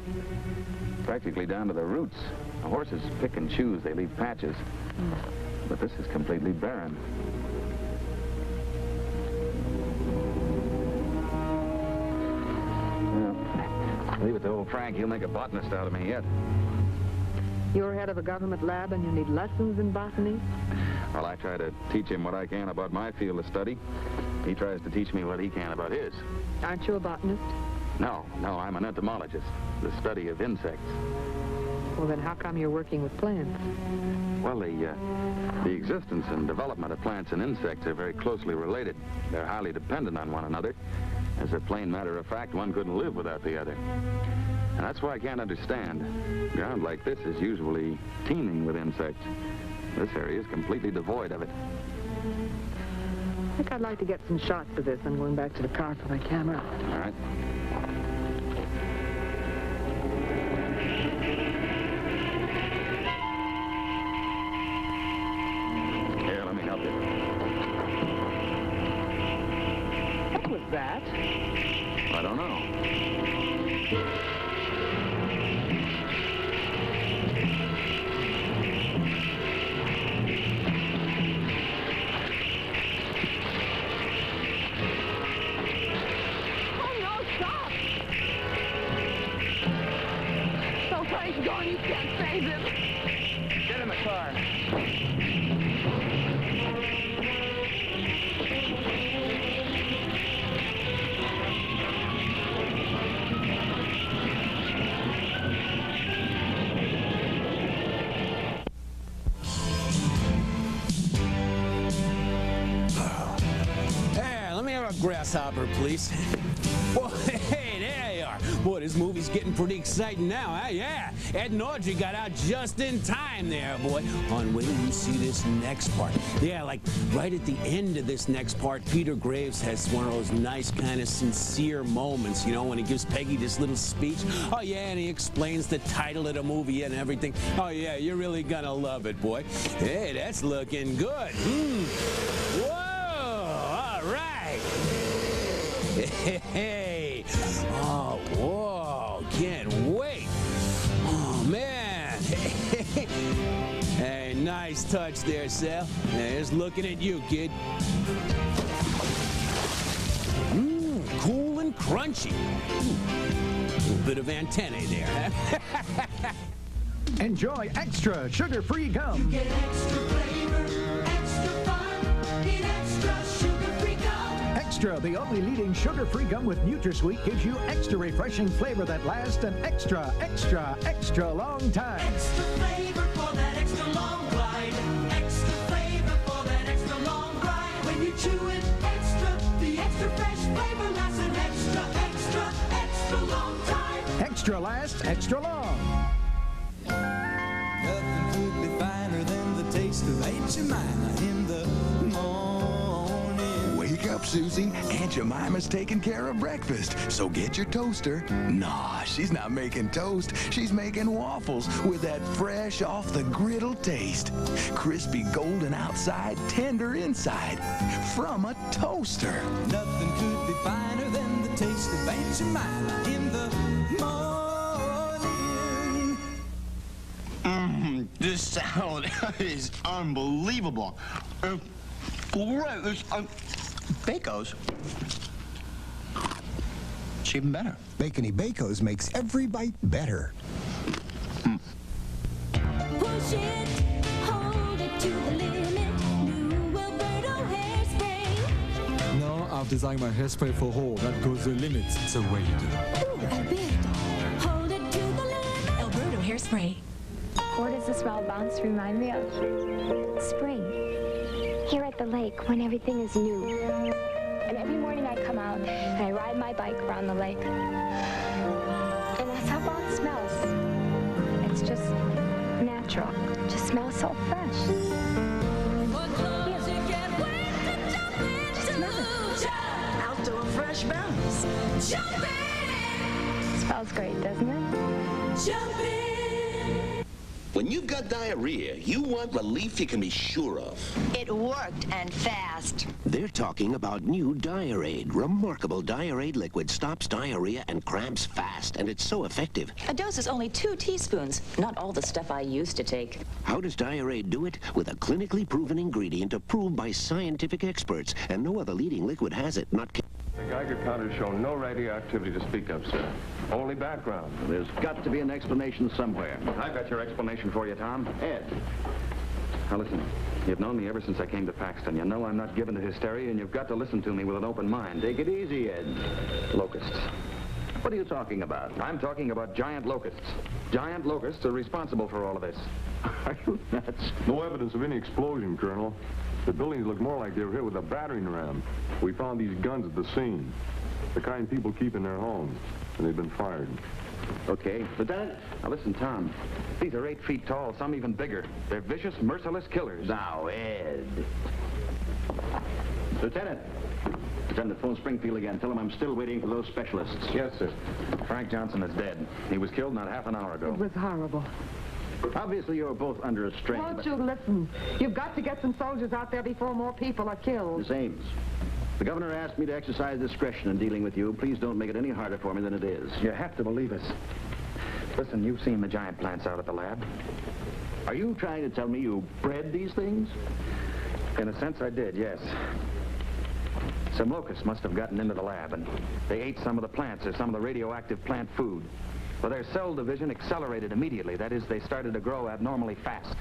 Practically down to the roots. The horses pick and choose. They leave patches. But this is completely barren. Well, leave it to old Frank. He'll make a botanist out of me yet.
You're head of a government lab and you need lessons in botany?
Well, I try to teach him what I can about my field of study. He tries to teach me what he can about his.
Aren't you a botanist?
No, I'm an entomologist, the study of insects.
Well, then how come you're working with plants?
Well, the existence and development of plants and insects are very closely related. They're highly dependent on one another. As a plain matter of fact, one couldn't live without the other. And that's why I can't understand. Ground like this is usually teeming with insects. This area is completely devoid of it.
I think I'd like to get some shots of this. I'm going back to the car for my camera.
All right. Here, let me help you.
What was that?
I don't know.
Gone, you can't save him.
Get in the car.
Hey, let me have a grasshopper, please. Well, hey, there you are. Boy, this movie's getting pretty exciting now, huh? Yeah. Ed and Audrey got out just in time there, boy. On wait till you see this next part. Yeah, like right at the end of this next part, Peter Graves has one of those nice kind of sincere moments, you know, when he gives Peggy this little speech. Oh, yeah, and he explains the title of the movie and everything. Oh, yeah, you're really gonna love it, boy. Hey, that's looking good. Whoa, all right. Hey, oh, whoa, can't wait. Oh, man. down. Hey, nice touch there, Sal. Yeah, just looking at you, kid. Cool and crunchy. A little bit of antennae there, huh?
Enjoy extra sugar-free gum.
You get extra flavor, extra fun, in extra sugar-free gum.
Extra, the only leading sugar-free gum with NutraSweet, gives you extra refreshing flavor that lasts an extra, extra, extra long time.
Extra flavor for that extra long ride. Extra flavor for that extra long ride. When you chew it extra, the extra fresh flavor lasts an extra, extra, extra long time.
Extra lasts extra long.
Nothing could be finer than the taste of Aunt Jemima in the morning.
Wake up, Susie. Aunt Jemima's taking care of breakfast, so get your toaster. Nah, she's not making toast. She's making waffles with that fresh off-the-griddle taste. Crispy golden outside, tender inside. From a toaster.
Nothing could be finer than the taste of Aunt Jemima in the morning.
This salad is unbelievable. Great. This Baco's. It's even better.
Bacony Baco's makes every bite better.
Push it, hold it to the limit. New Alberto hairspray.
No, I've designed my hairspray for hold. That goes the limit. It's a way to do.
Ooh, Alberto, hold it to the limit. Alberto hairspray.
What does the smell of bounce remind me of? Spring. Here at the lake when everything is new. And every morning I come out and I ride my bike around the lake. And that's how bounce smells. It's just natural. It just smells so fresh.
Outdoor fresh bounce. Jump in!
Smells great, doesn't it?
Jump in!
When you've got diarrhea, you want relief you can be sure of.
It worked and fast.
They're talking about new Diarrhea. Remarkable Diarrhea liquid stops diarrhea and cramps fast, and it's so effective.
A dose is only 2 teaspoons, not all the stuff I used to take.
How does Diarrhea do it? With a clinically proven ingredient approved by scientific experts, and no other leading liquid has it. Not.
The Geiger counters show no radioactivity to speak of, sir. Only background.
There's got to be an explanation somewhere.
I've got your explanation for you, Tom.
Ed.
Now listen, you've known me ever since I came to Paxton. You know I'm not given to hysteria, and you've got to listen to me with an open mind.
Take it easy, Ed.
Locusts.
What are you talking about?
I'm talking about giant locusts. Giant locusts are responsible for all of this.
Are you nuts?
No evidence of any explosion, Colonel. The buildings look more like they were hit with a battering ram. We found these guns at the scene. The kind people keep in their homes. And they've been fired.
Okay. Lieutenant, now listen, Tom. These are 8 feet tall, some even bigger. They're vicious, merciless killers.
Now, Ed. Lieutenant. Lieutenant, phone Springfield again. Tell him I'm still waiting for those specialists.
Yes, sir. Frank Johnson is dead. He was killed not half an hour ago.
It was horrible.
Obviously, you're both under a strain.
Won't you listen? You've got to get some soldiers out there before more people are killed.
Miss Ames, the governor asked me to exercise discretion in dealing with you. Please don't make it any harder for me than it is.
You have to believe us. Listen, you've seen the giant plants out at the lab.
Are you trying to tell me you bred these things?
In a sense, I did, yes. Some locusts must have gotten into the lab, and they ate some of the plants or some of the radioactive plant food. Well, their cell division accelerated immediately. That is, they started to grow abnormally fast.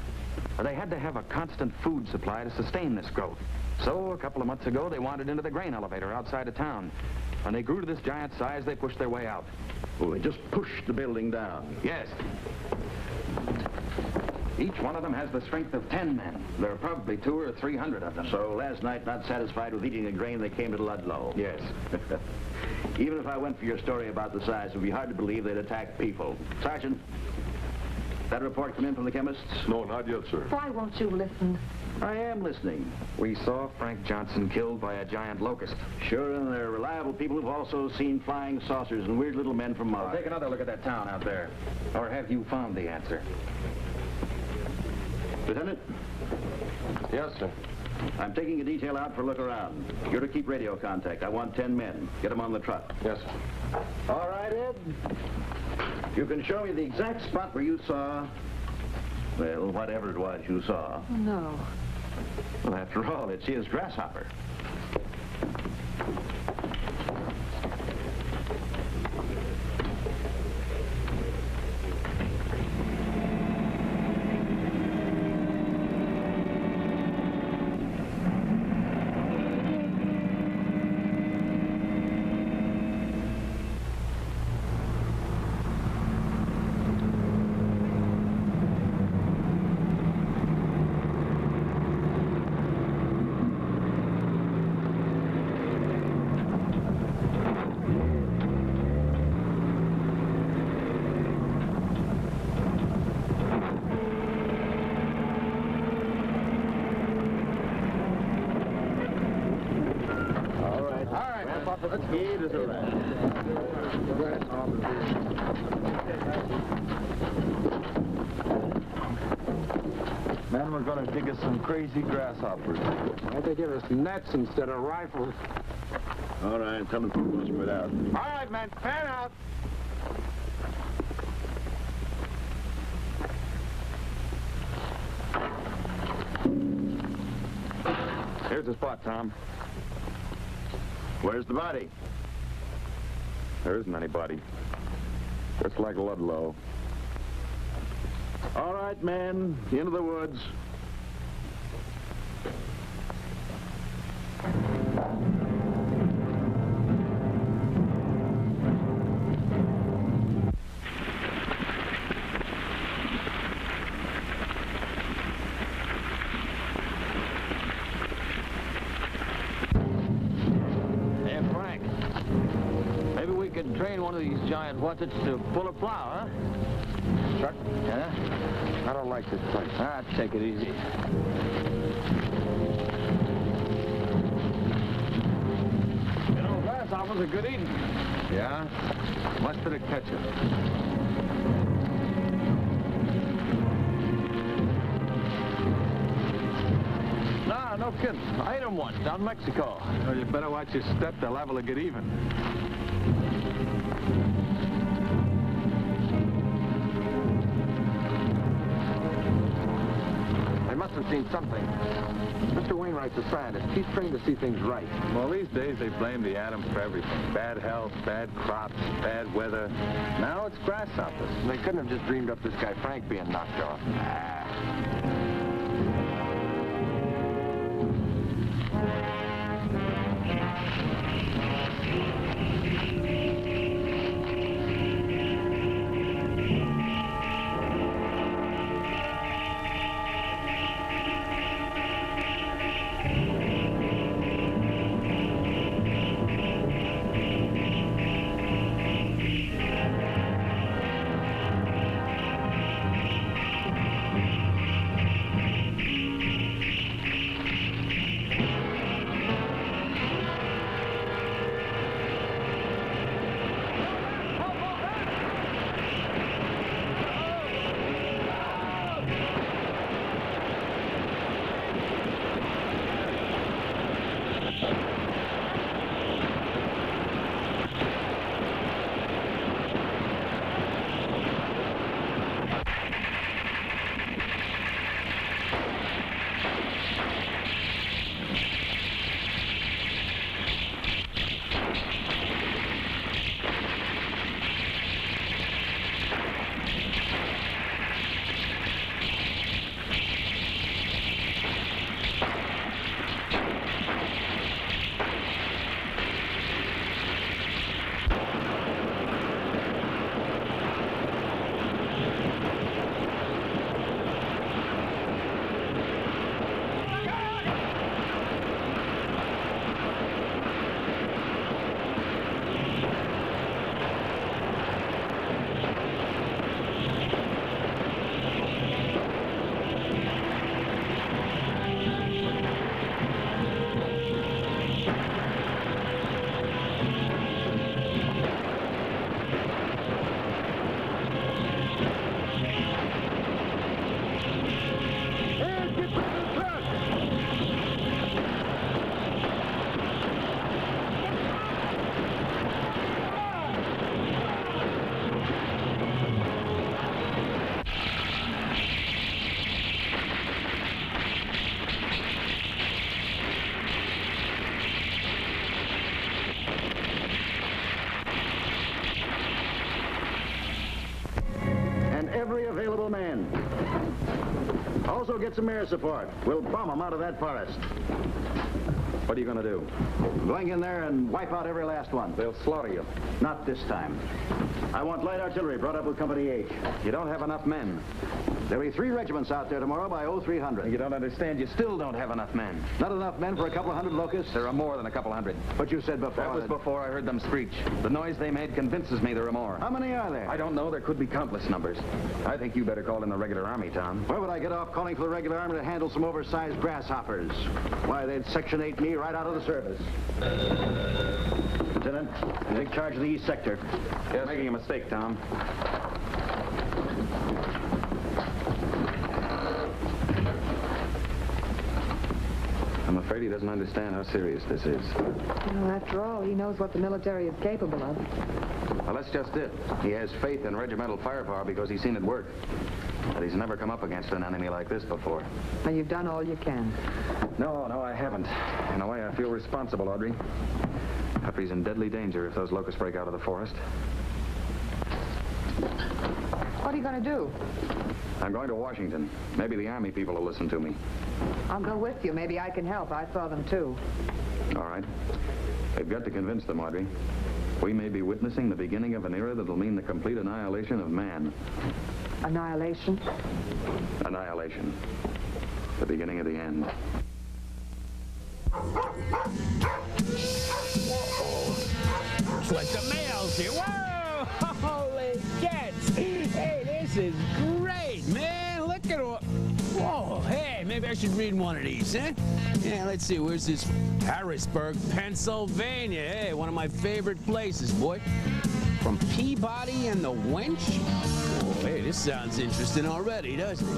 They had to have a constant food supply to sustain this growth. So, a couple of months ago, they wandered into the grain elevator outside of town. When they grew to this giant size, they pushed their way out.
Oh, they just pushed the building down.
Yes. Each one of them has the strength of 10 men. There are probably 200 or 300 of them.
So last night, not satisfied with eating the grain, they came to Ludlow.
Yes.
Even if I went for your story about the size, it would be hard to believe they'd attack people. Sergeant, that report come in from the chemists?
No, not yet, sir.
Why won't you listen?
I am listening.
We saw Frank Johnson killed by a giant locust.
Sure, and they're reliable people who've also seen flying saucers and weird little men from Mars.
Well, take another look at that town out there. Or have you found the answer?
Lieutenant?
Yes, sir.
I'm taking a detail out for a look around. You're to keep radio contact. I want 10 men. Get them on the truck.
Yes, sir.
All right, Ed. You can show me the exact spot where you saw Well, whatever it was you saw.
Oh, no.
Well, after all, it's his grasshopper. Let's get us around.
Man, we're gonna dig us some crazy grasshoppers.
Why don't they give us nets instead of rifles?
All right, tell them to spread out.
All right, man, fan out.
Here's the spot, Tom.
Where's the body?
There isn't any body. Just like Ludlow.
All right, men, into the woods.
Train one of these giant whatzits to pull a plow, huh?
Chuck?
Yeah?
I don't like this place.
Ah, take it easy.
You know, grasshoppers are good eating.
Yeah? Much for the ketchup.
Nah, no kidding. I ate them once down in Mexico.
Well, you better watch your step. They're liable to get even.
They must have seen something. Mr. Wainwright's a scientist. He's trained to see things right.
Well, these days they blame the atoms for everything. Bad health, bad crops, bad weather. Now it's grasshoppers.
They couldn't have just dreamed up this guy Frank being knocked off.
get some air support. We'll bomb them out of that forest.
What are you going to do?
Going in there and wipe out every last one.
They'll slaughter you.
Not this time. I want light artillery brought up with Company 8.
You don't have enough men.
There'll be 3 regiments out there tomorrow by 0300.
You don't understand. You still don't have enough men.
Not enough men for a couple of hundred locusts?
There are more than a couple hundred.
But you said before...
That was before I heard them screech. The noise they made convinces me there are more.
How many are there?
I don't know. There could be countless numbers. I think you better call in the regular army, Tom.
Where would I get off calling for the regular army to handle some oversized grasshoppers? Why, they'd Section 8 me right out of the service. Lieutenant, you take charge of the East Sector.
Yes, making a mistake, Tom. I'm afraid he doesn't understand how serious this is.
Well, after all, he knows what the military is capable of.
Well, that's just it. He has faith in regimental firepower because he's seen it work. But he's never come up against an enemy like this before.
Well, you've done all you can.
No, I haven't. In a way, I feel responsible, Audrey. Huffy's in deadly danger if those locusts break out of the forest.
What are you going to do?
I'm going to Washington. Maybe the Army people will listen to me.
I'll go with you. Maybe I can help. I saw them, too.
All right. They've got to convince them, Audrey. We may be witnessing the beginning of an era that'll mean the complete annihilation of man.
Annihilation?
Annihilation. The beginning of the end.
Let the males here. Whoa! Holy cats! Hey, this is great, man. Look at all. Whoa, hey, maybe I should read one of these, huh? Yeah, let's see. Where's this? Harrisburg, Pennsylvania. Hey, one of my favorite places, boy. From Peabody and the Wench. Oh, hey, this sounds interesting already, doesn't it?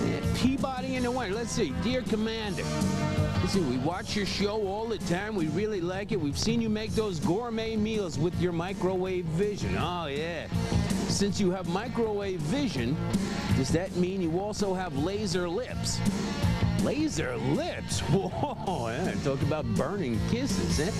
Yeah, Peabody and the Wench. Let's see. Dear Commander. Listen, we watch your show all the time. We really like it. We've seen you make those gourmet meals with your microwave vision. Oh, yeah. Since you have microwave vision, does that mean you also have laser lips? Laser lips? Whoa, yeah, talk about burning kisses, eh?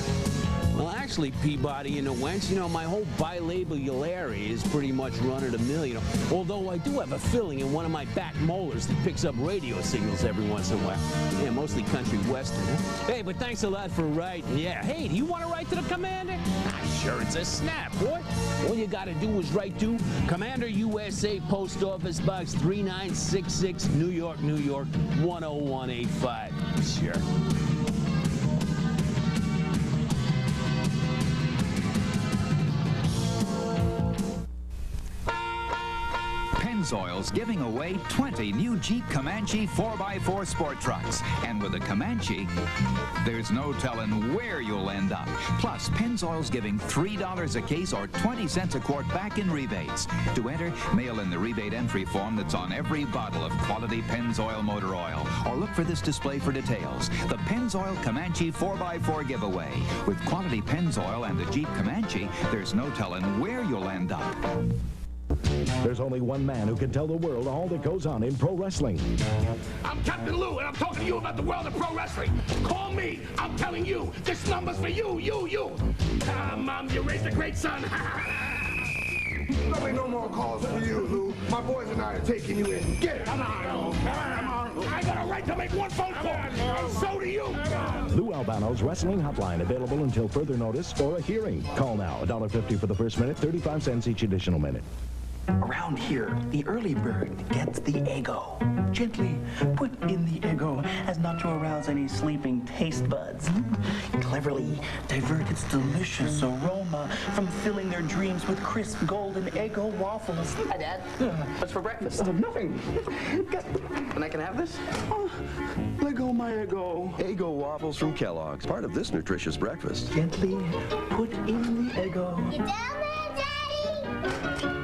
Well, actually, Peabody and the Wench, you know, my whole bilabial area is pretty much run-of-the-mill, you know. Although I do have a filling in one of my back molars that picks up radio signals every once in a while. Yeah, mostly country western. Huh? Hey, but thanks a lot for writing. Yeah, hey, do you want to write to the commander? Ah, sure, it's a snap, boy. All you got to do is write to Commander USA Post Office Box 3966, New York, New York, 10185. Sure.
Pennzoil's giving away 20 new Jeep Comanche 4x4 sport trucks. And with a Comanche, there's no telling where you'll end up. Plus, Pennzoil's giving $3 a case or 20 cents a quart back in rebates. To enter, mail in the rebate entry form that's on every bottle of quality Pennzoil motor oil. Or look for this display for details. The Pennzoil Comanche 4x4 giveaway. With quality Pennzoil and the Jeep Comanche, there's no telling where you'll end up.
There's only one man who can tell the world all that goes on in pro wrestling.
I'm Captain Lou, and I'm talking to you about the world of pro wrestling. Call me. I'm telling you. This number's for you. Mom, you raised a great son.
There'll be no more calls for you, Lou. My boys and I are taking you in. Get it. Come on.
I got a right to make one phone call. And so do you.
Lou Albano's Wrestling Hotline, available until further notice or a hearing. Call now. $1.50 for the first minute, 35 cents each additional minute.
Around here, the early bird gets the Eggo. Gently put in the Eggo as not to arouse any sleeping taste buds. Cleverly divert its delicious aroma from filling their dreams with crisp golden Eggo waffles.
Hi, Dad. What's for breakfast?
Nothing.
And I can have this?
Let go my Eggo.
Eggo waffles from Kellogg's, part of this nutritious breakfast.
Gently put in the Eggo.
You down there, Daddy?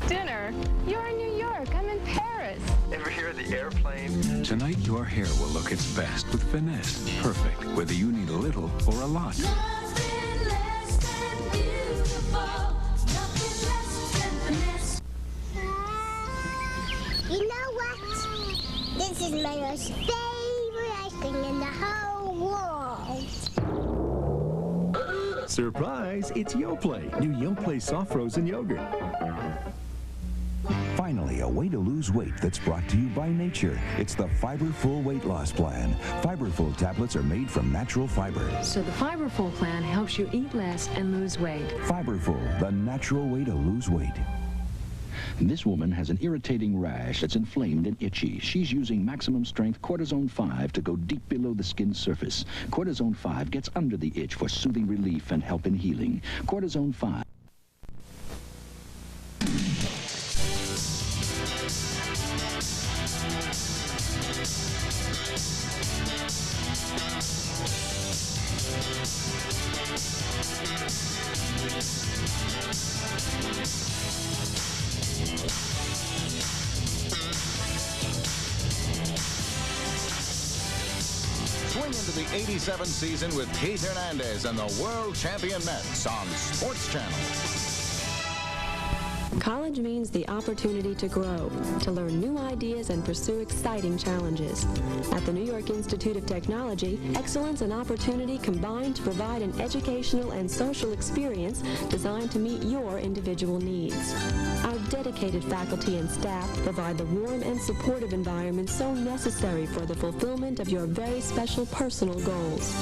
Dinner? You're in New York. I'm in Paris.
Ever hear of the airplane?
Tonight, your hair will look its best with finesse. Perfect, whether you need a little or a lot.
Nothing less than beautiful. Nothing less than finesse.
You know what? This is my most favorite ice cream in the whole world.
Surprise! It's Yoplait, new Yoplait soft frozen yogurt.
Finally, a way to lose weight that's brought to you by nature. It's the Fiberful Weight Loss Plan. Fiberful tablets are made from natural fiber.
So the Fiberful plan helps you eat less and lose weight.
Fiberful, the natural way to lose weight.
This woman has an irritating rash that's inflamed and itchy. She's using maximum strength Cortisone 5 to go deep below the skin surface. Cortisone 5 gets under the itch for soothing relief and help in healing. Cortisone 5.
Swing into the 87 season with Pete Hernandez and the world champion Mets on Sports Channel.
College means the opportunity to grow, to learn new ideas and pursue exciting challenges. At the New York Institute of Technology, excellence and opportunity combine to provide an educational and social experience designed to meet your individual needs. Our dedicated faculty and staff provide the warm and supportive environment so necessary for the fulfillment of your very special personal goals.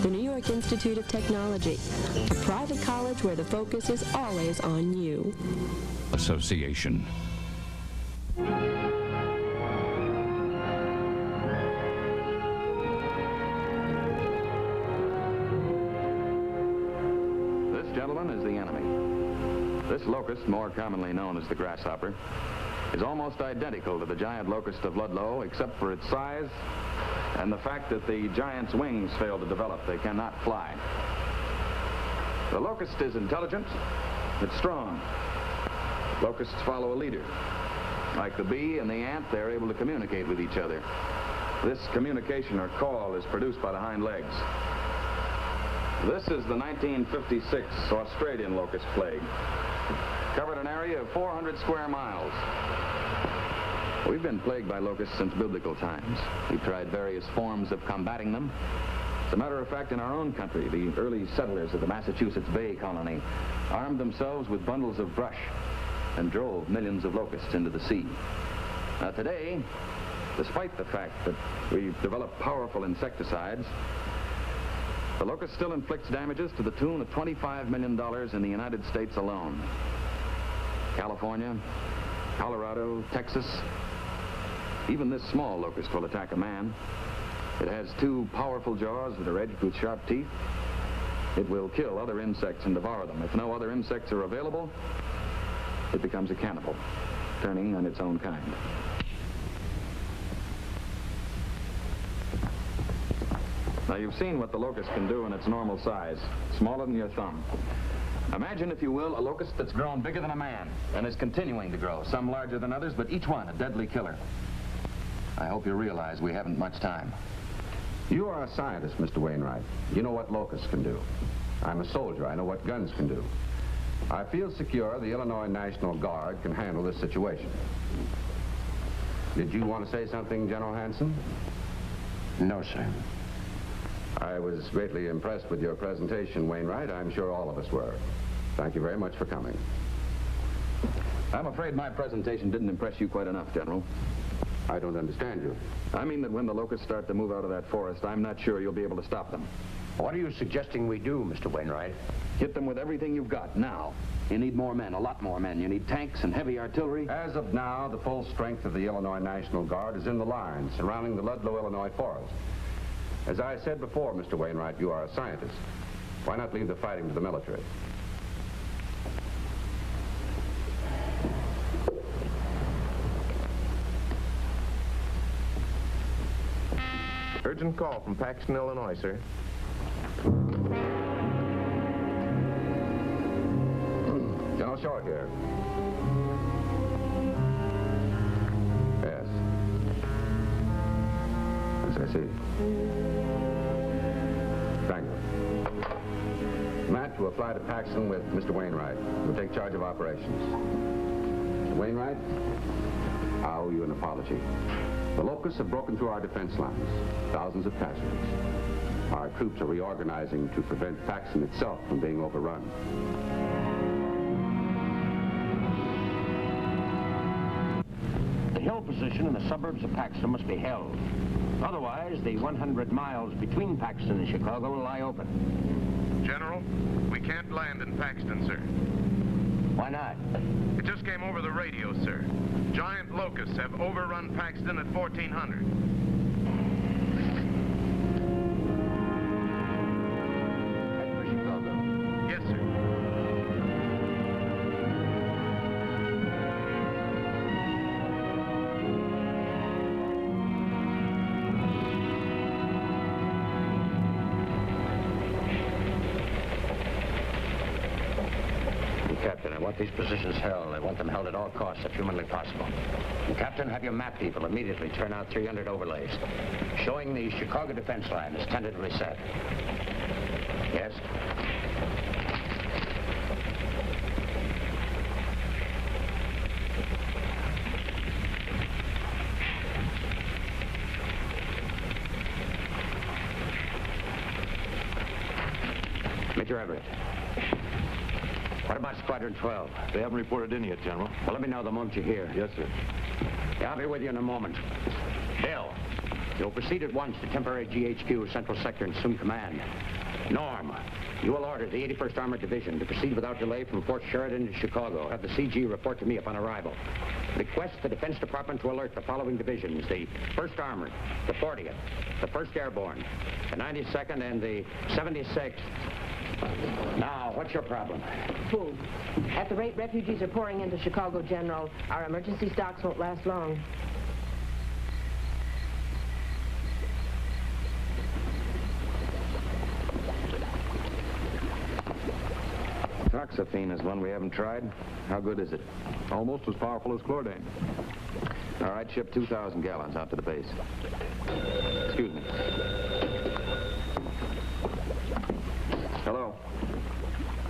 The New York Institute of Technology, a private college where the focus is always on you.
Association.
This gentleman is the enemy. This locust, more commonly known as the grasshopper, is almost identical to the giant locust of Ludlow, except for its size and the fact that the giant's wings fail to develop. They cannot fly. The locust is intelligent. It's strong. Locusts follow a leader. Like the bee and the ant, they're able to communicate with each other. This communication or call is produced by the hind legs. This is the 1956 Australian locust plague. Covered an area of 400 square miles. We've been plagued by locusts since biblical times. We've tried various forms of combating them. As a matter of fact, in our own country, the early settlers of the Massachusetts Bay Colony armed themselves with bundles of brush and drove millions of locusts into the sea. Now today, despite the fact that we've developed powerful insecticides, the locust still inflicts damages to the tune of $25 million in the United States alone. California, Colorado, Texas, even this small locust will attack a man. It has two powerful jaws that are edged with sharp teeth. It will kill other insects and devour them. If no other insects are available, it becomes a cannibal, turning on its own kind. Now, you've seen what the locust can do in its normal size, smaller than your thumb. Imagine, if you will, a locust that's grown bigger than a man and is continuing to grow, some larger than others, but each one a deadly killer. I hope you realize we haven't much time.
You are a scientist, Mr. Wainwright. You know what locusts can do. I'm a soldier. I know what guns can do. I feel secure the Illinois National Guard can handle this situation. Did you want to say something, General Hanson?
No, sir.
I was greatly impressed with your presentation, Wainwright. I'm sure all of us were. Thank you very much for coming.
I'm afraid my presentation didn't impress you quite enough, General.
I don't understand you.
I mean that when the locusts start to move out of that forest, I'm not sure you'll be able to stop them.
What are you suggesting we do, Mr. Wainwright?
Hit them with everything you've got, now. You need more men, a lot more men. You need tanks and heavy artillery.
As of now, the full strength of the Illinois National Guard is in the lines surrounding the Ludlow, Illinois forest. As I said before, Mr. Wainwright, you are a scientist. Why not leave the fighting to the military?
Urgent call from Paxton, Illinois, sir.
General Short here. Yes. Yes, I see. Thank you. Matt, to apply to Paxton with Mr. Wainwright. We'll take charge of operations. Mr. Wainwright, I owe you an apology. The locusts have broken through our defense lines. Thousands of casualties. Our troops are reorganizing to prevent Paxton itself from being overrun.
position in the suburbs of Paxton must be held. Otherwise, the 100 miles between Paxton and Chicago will lie open.
General, we can't land in Paxton, sir.
Why not?
It just came over the radio, sir. Giant locusts have overrun Paxton at 1400.
Head for Chicago.
Yes, sir.
Captain, I want these positions held. I want them held at all costs, if humanly possible. Captain, have your map people immediately turn out 300 overlays, showing the Chicago defense line is tentatively set. Yes? Major Everett. What about Squadron 12?
They haven't reported in yet, General.
Well, let me know the moment you hear.
Yes, sir.
Yeah, I'll be with you in a moment. Bill, you'll proceed at once to temporary GHQ, Central Sector, and assume command. Norm, you will order the 81st Armored Division to proceed without delay from Fort Sheridan to Chicago. Have the CG report to me upon arrival. Request the Defense Department to alert the following divisions: the 1st Armored, the 40th, the 1st Airborne, the 92nd, and the 76th. Now, what's your problem?
Food. At the rate refugees are pouring into Chicago, General, our emergency stocks won't last long.
Toxaphene is one we haven't tried. How good is it?
Almost as powerful as chlordane.
All right, ship 2,000 gallons out to the base. Excuse me.
Hello.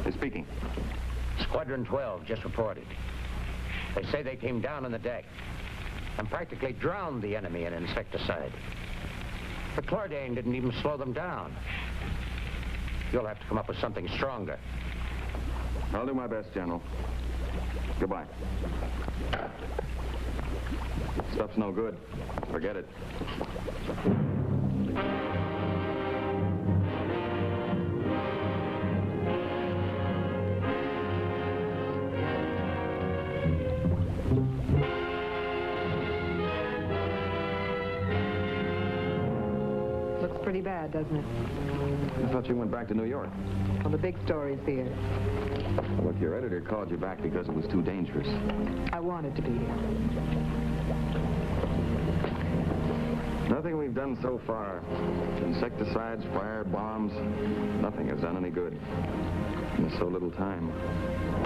Who's speaking?
Squadron 12 just reported. They say they came down on the deck and practically drowned the enemy in insecticide. The chlordane didn't even slow them down. You'll have to come up with something stronger.
I'll do my best, General. Goodbye. Stuff's no good. Forget it.
Looks pretty bad, doesn't it?
I thought you went back to New York.
Well, the big story's here.
Look, your editor called you back because it was too dangerous.
I wanted to be here.
Nothing we've done so far. Insecticides, fire, bombs. Nothing has done any good. In so little time.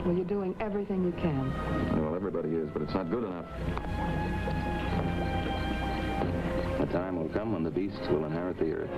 Well, you're doing everything you can.
Well, everybody is, but it's not good enough. The time will come when the beasts will inherit the earth.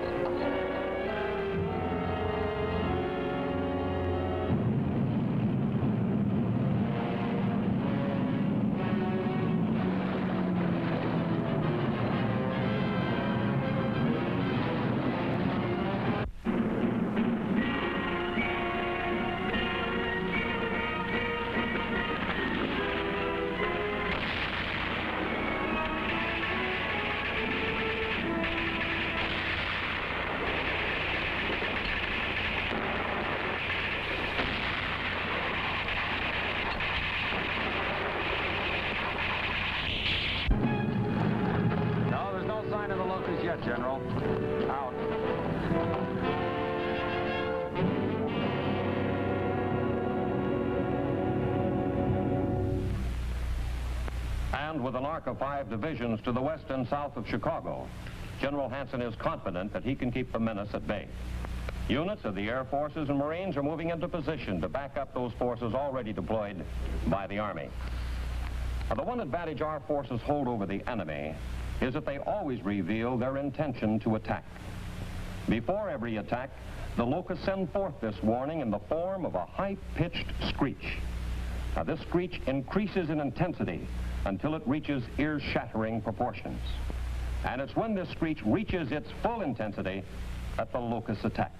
General. Out.
And with an arc of 5 divisions to the west and south of Chicago, General Hanson is confident that he can keep the menace at bay. Units of the Air Forces and Marines are moving into position to back up those forces already deployed by the Army. Now, the one advantage our forces hold over the enemy is that they always reveal their intention to attack. Before every attack, the locusts send forth this warning in the form of a high-pitched screech. Now, this screech increases in intensity until it reaches ear-shattering proportions. And it's when this screech reaches its full intensity that the locusts attack.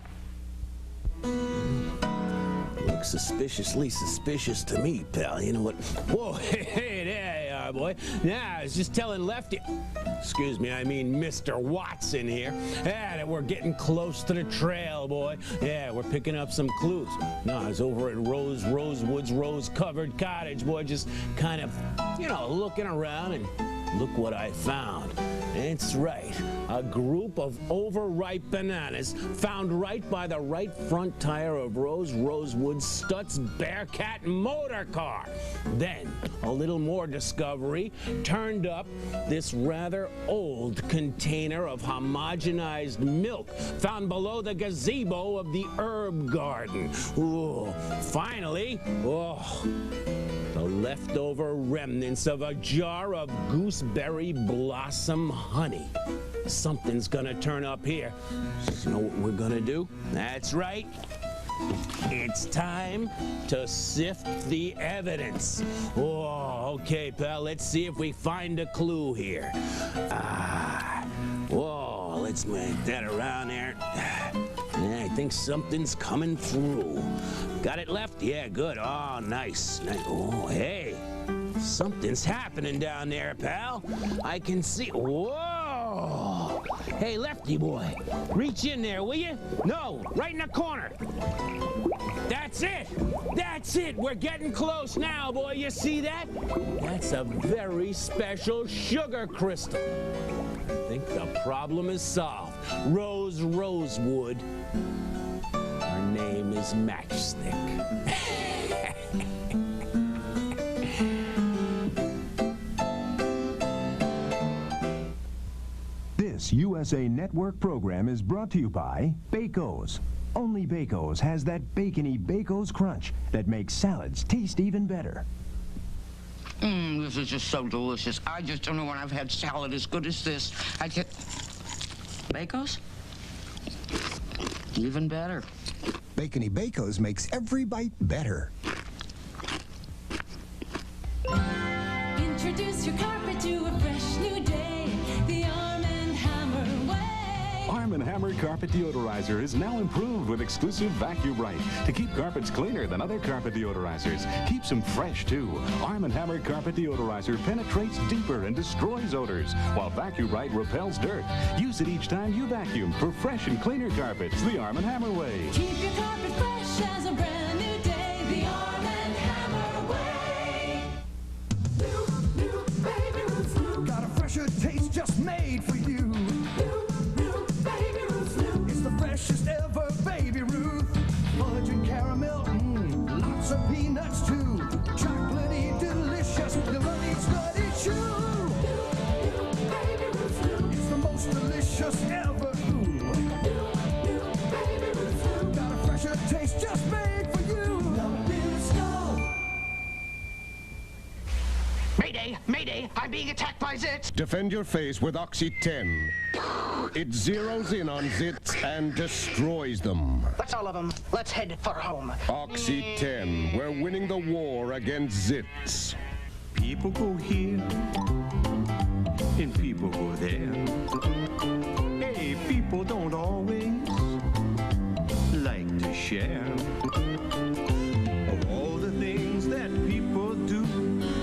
Looks suspiciously suspicious to me, pal. You know what? Whoa, hey there, boy. Nah, I was just telling Lefty, excuse me, I mean Mr. Watson here, that we're getting close to the trail, boy. Yeah, we're picking up some clues. No, I was over at Rosewood's rose-covered cottage, boy, just kind of, you know, looking around, and look what I found. That's right, a group of overripe bananas found right by the right front tire of Rosewood Stutz Bearcat motor car. Then, a little more discovery turned up this rather old container of homogenized milk found below the gazebo of the herb garden. Ooh, finally, the leftover remnants of a jar of gooseberry blossom honey. Something's gonna turn up here. You know what we're gonna do? That's right. It's time to sift the evidence. Oh, okay, pal, let's see if we find a clue here. Whoa, let's make that around there. Yeah, I think something's coming through. Got it left? Yeah, good. Oh, nice. Oh, hey. Something's happening down there, pal. I can see. Whoa! Hey, Lefty boy, reach in there, will you? No, right in the corner. That's it. That's it. We're getting close now, boy. You see that? That's a very special sugar crystal. I think the problem is solved. Rosewood. Her name is Matchstick.
This USA Network program is brought to you by Baco's. Only Baco's has that bacony Baco's crunch that makes salads taste even better.
This is just so delicious. I just don't know when I've had salad as good as this. Baco's? Even better.
Bacony Baco's makes every bite better.
Introduce your carpet to a fresh new day. The Arm & Hammer way.
Arm & Hammer Carpet Deodorizer is now improved with exclusive Vacuum Right to keep carpets cleaner than other carpet deodorizers. Keeps them fresh, too. Arm & Hammer Carpet Deodorizer penetrates deeper and destroys odors, while Vacuum Right repels dirt. Use it each time you vacuum for fresh and cleaner carpets the Arm & Hammer way.
Keep your carpet fresh as a brand new day. The Arm & Hammer way.
New Baby Ruth's new. Got a fresher taste just made for you. New Baby Ruth's new. It's the freshest ever Baby Ruth. Fudge and caramel, lots of peanuts too. Chocolatey, delicious, delicious nutty chew. New Baby Ruth's new. It's the most delicious ever. New Baby Ruth's new. Got a fresher taste just made for you. Love is no.
Mayday! Mayday! I'm being attacked by zits!
Defend your face with Oxy 10. It zeroes in on zits and destroys them.
That's all of them. Let's head for home.
Oxy 10. We're winning the war against zits.
People go here and people go there. Hey, people don't always like to share. Of all the things that people do,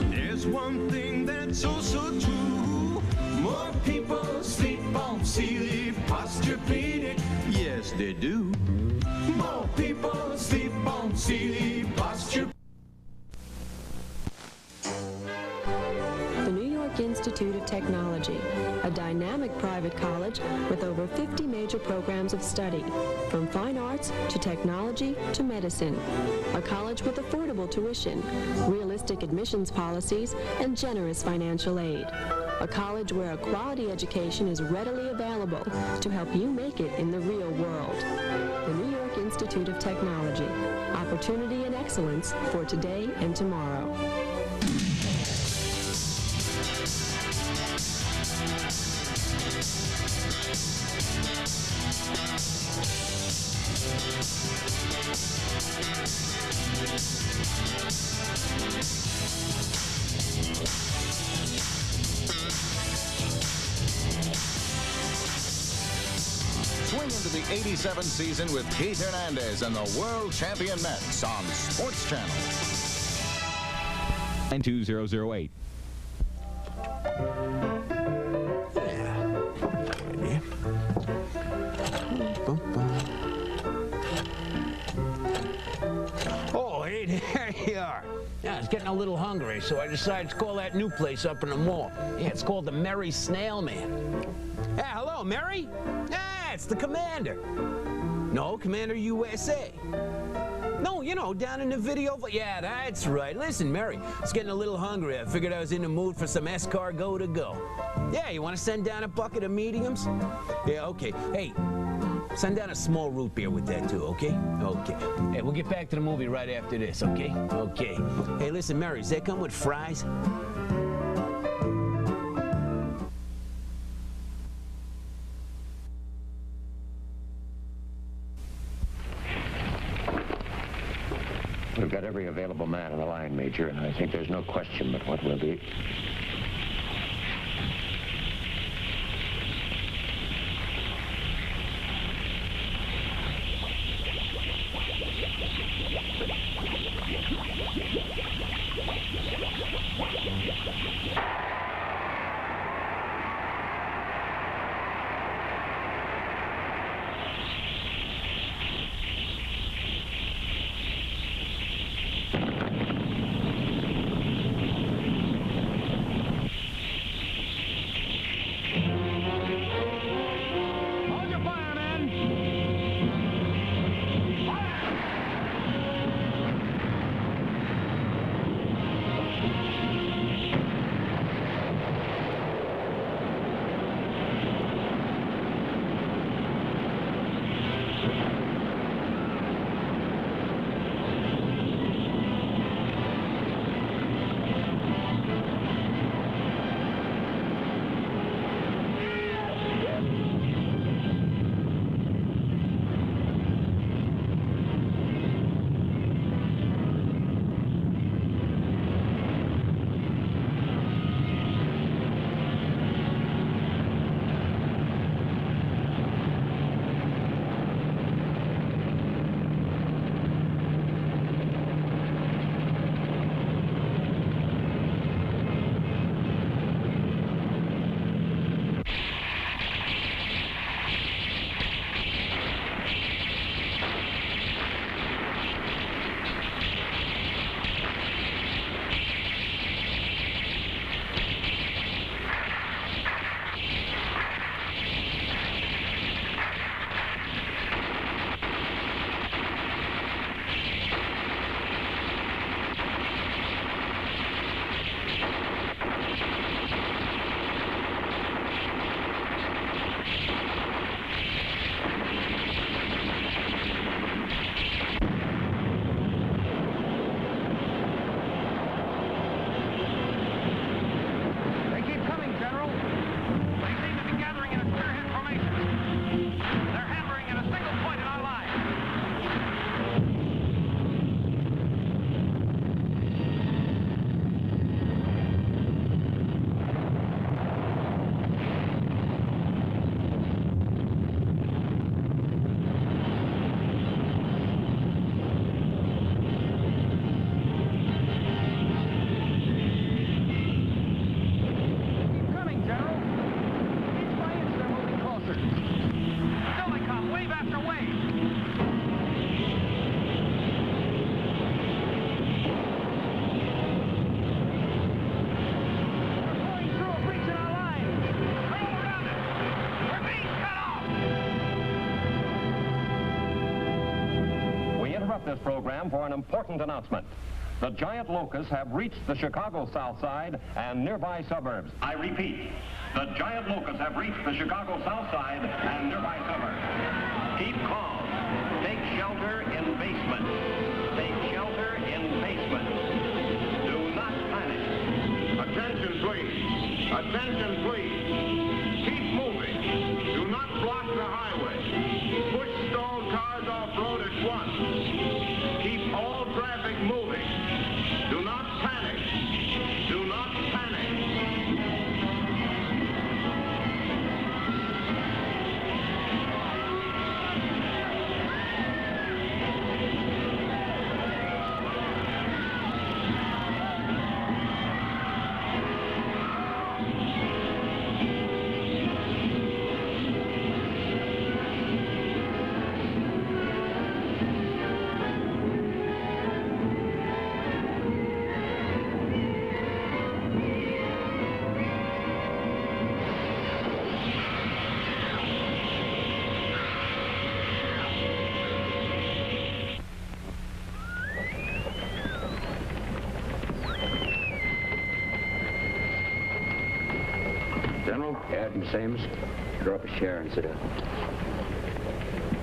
there's one thing that's so true. More people sleep on sea-leaf posturepedic. Yes, they do. More people sleep on sea-leaf posturepedic.
The New York Institute of Technology, a dynamic private college with over 50 major programs of study, from fine arts to technology to medicine. A college with affordable tuition, realistic admissions policies, and generous financial aid. A college where a quality education is readily available to help you make it in the real world. The New York Institute of Technology, opportunity and excellence for today and tomorrow.
Swing into the 87 season with Pete Hernandez and the world champion Mets on Sports Channel.
92008.
Oh, hey, there you are. Yeah, I was getting a little hungry, so I decided to call that new place up in the mall. Yeah, it's called the Merry Snail Man. Yeah, hello, Mary? Yeah, it's the Commander. No, Commander USA. No, you know, down in the video. Yeah, that's right. Listen, Mary, I was getting a little hungry. I figured I was in the mood for some escargot to go. Yeah, you want to send down a bucket of mediums? Yeah, okay. Hey, send down a small root beer with that, too, okay? Okay. Hey, we'll get back to the movie right after this, okay? Okay. Hey, listen, Mary, does that come with fries?
We've got every available man on the line, Major, and I think there's no question but what we'll do.
This program for an important announcement. The giant locusts have reached the Chicago South Side and nearby suburbs. I repeat, the giant locusts have reached the Chicago South Side and nearby suburbs. Keep calm. Take shelter in basement. Take shelter in basement. Do not panic.
Attention, please. Attention, please. Keep moving. Do not block the highway. Push stalled cars off-road at once. Keep all traffic moving. Do not panic. Do not panic.
General?
Captain Sames, draw up a chair and sit down.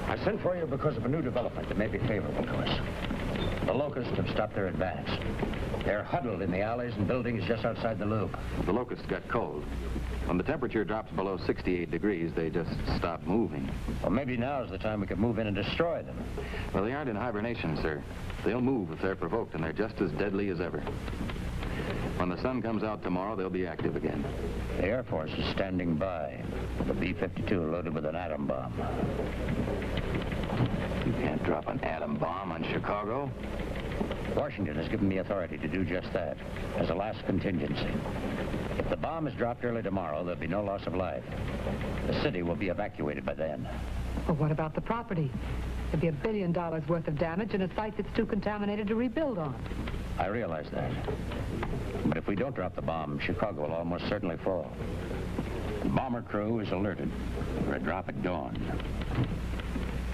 I sent for you because of a new development that may be favorable to us. The Locusts have stopped their advance. They're huddled in the alleys and buildings just outside the loop.
The Locusts got cold. When the temperature drops below 68 degrees, they just stop moving.
Well, maybe now's the time we could move in and destroy them.
Well, they aren't in hibernation, sir. They'll move if they're provoked, and they're just as deadly as ever. When the sun comes out tomorrow, they'll be active again.
The Air Force is standing by. The B-52 loaded with an atom bomb.
You can't drop an atom bomb on Chicago.
Washington has given me authority to do just that, as a last contingency. If the bomb is dropped early tomorrow, there'll be no loss of life. The city will be evacuated by then.
Well, what about the property? There'd be $1 billion worth of damage in a site that's too contaminated to rebuild on.
I realize that. But if we don't drop the bomb, Chicago will almost certainly fall. The bomber crew is alerted for a drop at dawn.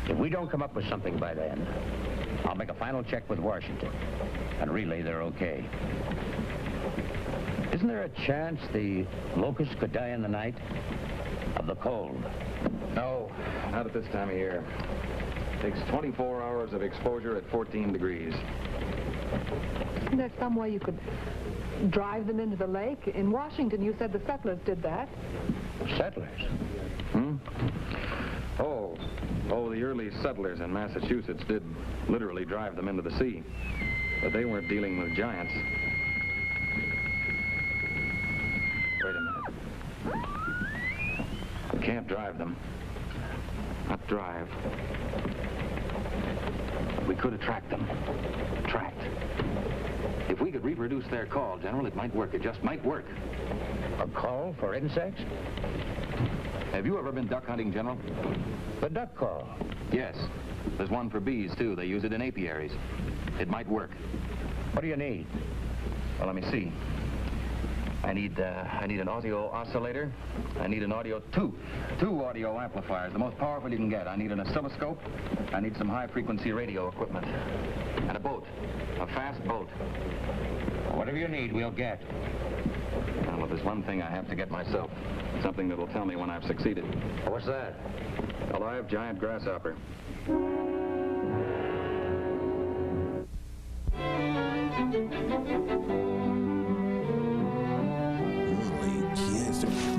If we don't come up with something by then, I'll make a final check with Washington and relay they're okay. Isn't there a chance the Locusts could die in the night of the cold?
No, not at this time of year. Takes 24 hours of exposure at 14 degrees.
Isn't there some way you could drive them into the lake? In Washington, you said the settlers did that.
Settlers?
Oh, the early settlers in Massachusetts did literally drive them into the sea. But they weren't dealing with giants. Wait a minute. We can't drive them. Not drive. We could attract them. Attract. If we could reproduce their call, General, it might work. It just might work.
A call for insects?
Have you ever been duck hunting, General?
The duck call?
Yes. There's one for bees, too. They use it in apiaries. It might work.
What do you need?
Well, let me see. I need an audio oscillator. I need an two audio amplifiers, the most powerful you can get. I need an oscilloscope. I need some high-frequency radio equipment. And a boat. A fast boat.
Whatever you need, we'll get.
Well, there's one thing I have to get myself. Something that'll tell me when I've succeeded.
What's that?
A live giant grasshopper.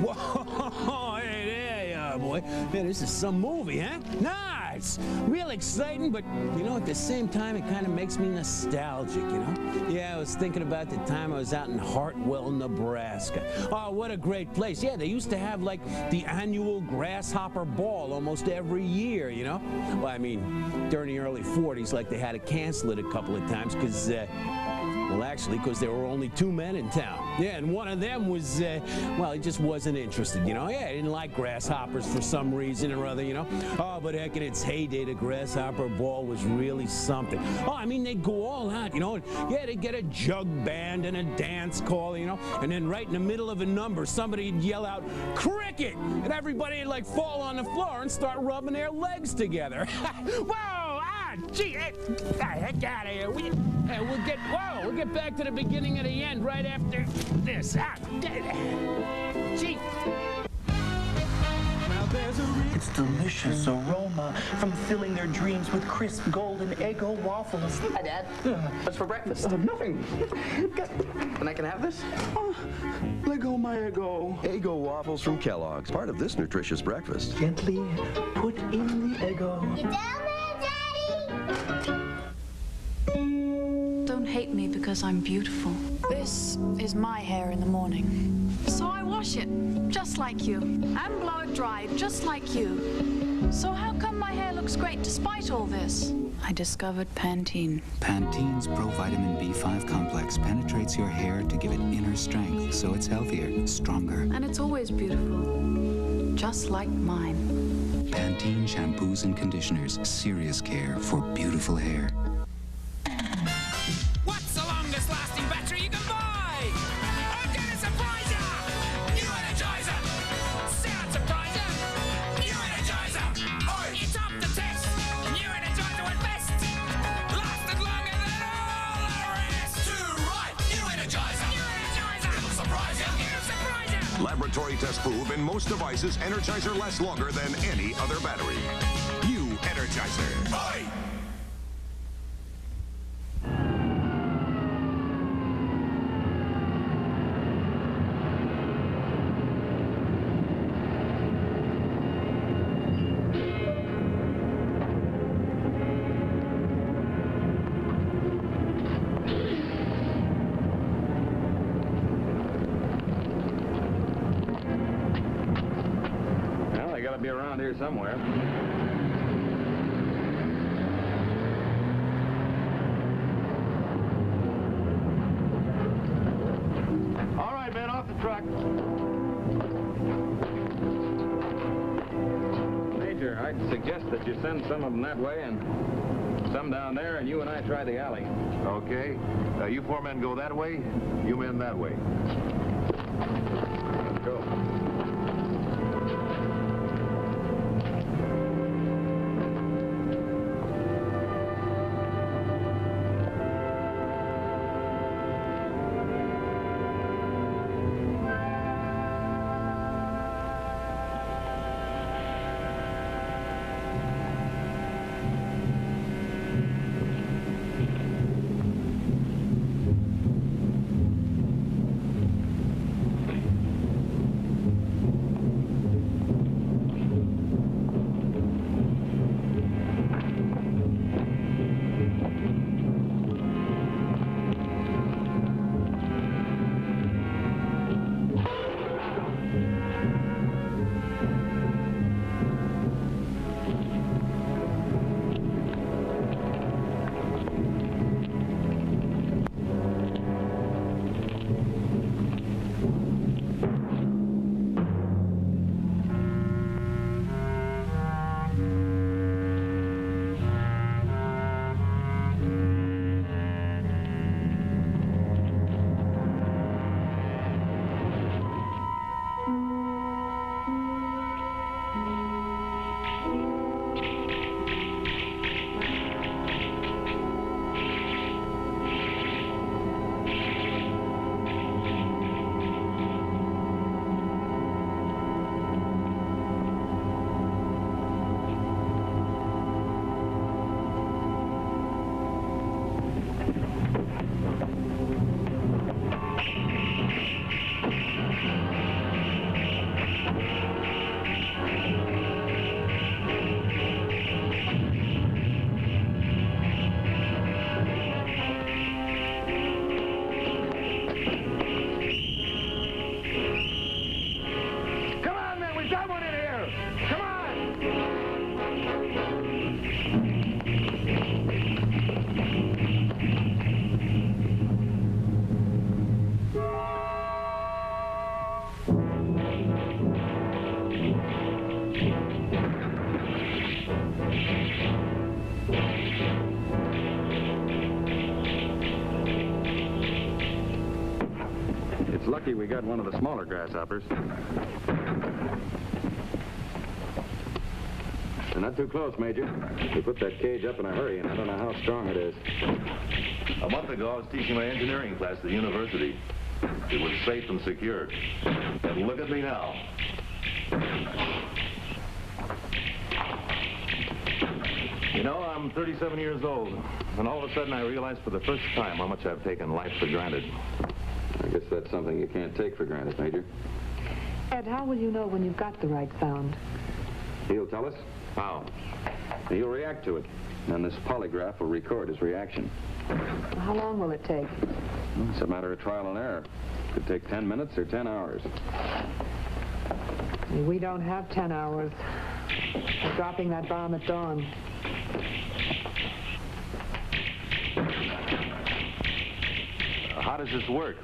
Whoa, hey there, boy. Man, this is some movie, huh? Nice. Real exciting, but, you know, at the same time, it kind of makes me nostalgic, you know? Yeah, I was thinking about the time I was out in Hartwell, Nebraska. Oh, what a great place. Yeah, they used to have, like, the annual grasshopper ball almost every year, you know? Well, I mean, during the early 40s, like, they had to cancel it a couple of times because, well, actually, because there were only 2 men in town. Yeah, and one of them was, well, he just wasn't interested, you know? Yeah, he didn't like grasshoppers for some reason or other, you know? Oh, but heck, in its heyday, the grasshopper ball was really something. Oh, I mean, they'd go all out, you know? And, yeah, they'd get a jug band and a dance call, you know? And then right in the middle of a number, somebody'd yell out, "Cricket!" And everybody would, like, fall on the floor and start rubbing their legs together. Whoa! Gee, heck out of here. We'll get back to the beginning of the end right after this. Gee.
It's delicious aroma from filling their dreams with crisp golden Eggo waffles.
Hi, Dad. What's for breakfast?
Nothing.
And I can have this?
Let go my Eggo.
Eggo waffles from Kellogg's, part of this nutritious breakfast.
Gently put in the Eggo.
You down there, Daddy?
Don't hate me because I'm beautiful. This is my hair in the morning. So I wash it, just like you, and blow it dry, just like you. So how come my hair looks great despite all this? I discovered Pantene.
Pantene's provitamin B5 complex penetrates your hair to give it inner strength, so it's healthier, stronger.
And it's always beautiful, just like mine.
Pantene shampoos and conditioners, serious care for beautiful hair.
What's the longest lasting battery you can buy? I'm gonna surprise ya! New Energizer! Sound surpriser! New Energizer! You topped the test! New Energizer went best! Lasted longer than all the rest! Too right! New Energizer! New Energizer! It'll surprise ya! It'll surprise ya!
Laboratory
laboratory tests prove in most devices, Energizer lasts longer than any other battery. New Energizer. Bye!
Be around here somewhere.
All right, man, off the truck.
Major, I'd suggest that you send some of them that way and some down there, and you and I try the alley.
Okay. You four men go that way, you men that way.
Let's go. It's lucky we got one of the smaller grasshoppers. They're not too close, Major. We put that cage up in a hurry, and I don't know how strong it is.
A month ago, I was teaching my engineering class at the university. It was safe and secure. And look at me now. You know, I'm 37 years old, and all of a sudden I realize for the first time how much I've taken life for granted.
I guess that's something you can't take for granted, Major.
Ed, how will you know when you've got the right sound?
He'll tell us.
How?
He'll react to it, and this polygraph will record his reaction.
How long will it take?
It's a matter of trial and error. It could take 10 minutes or 10 hours.
We don't have 10 hours. We're dropping that bomb at dawn.
How does this work?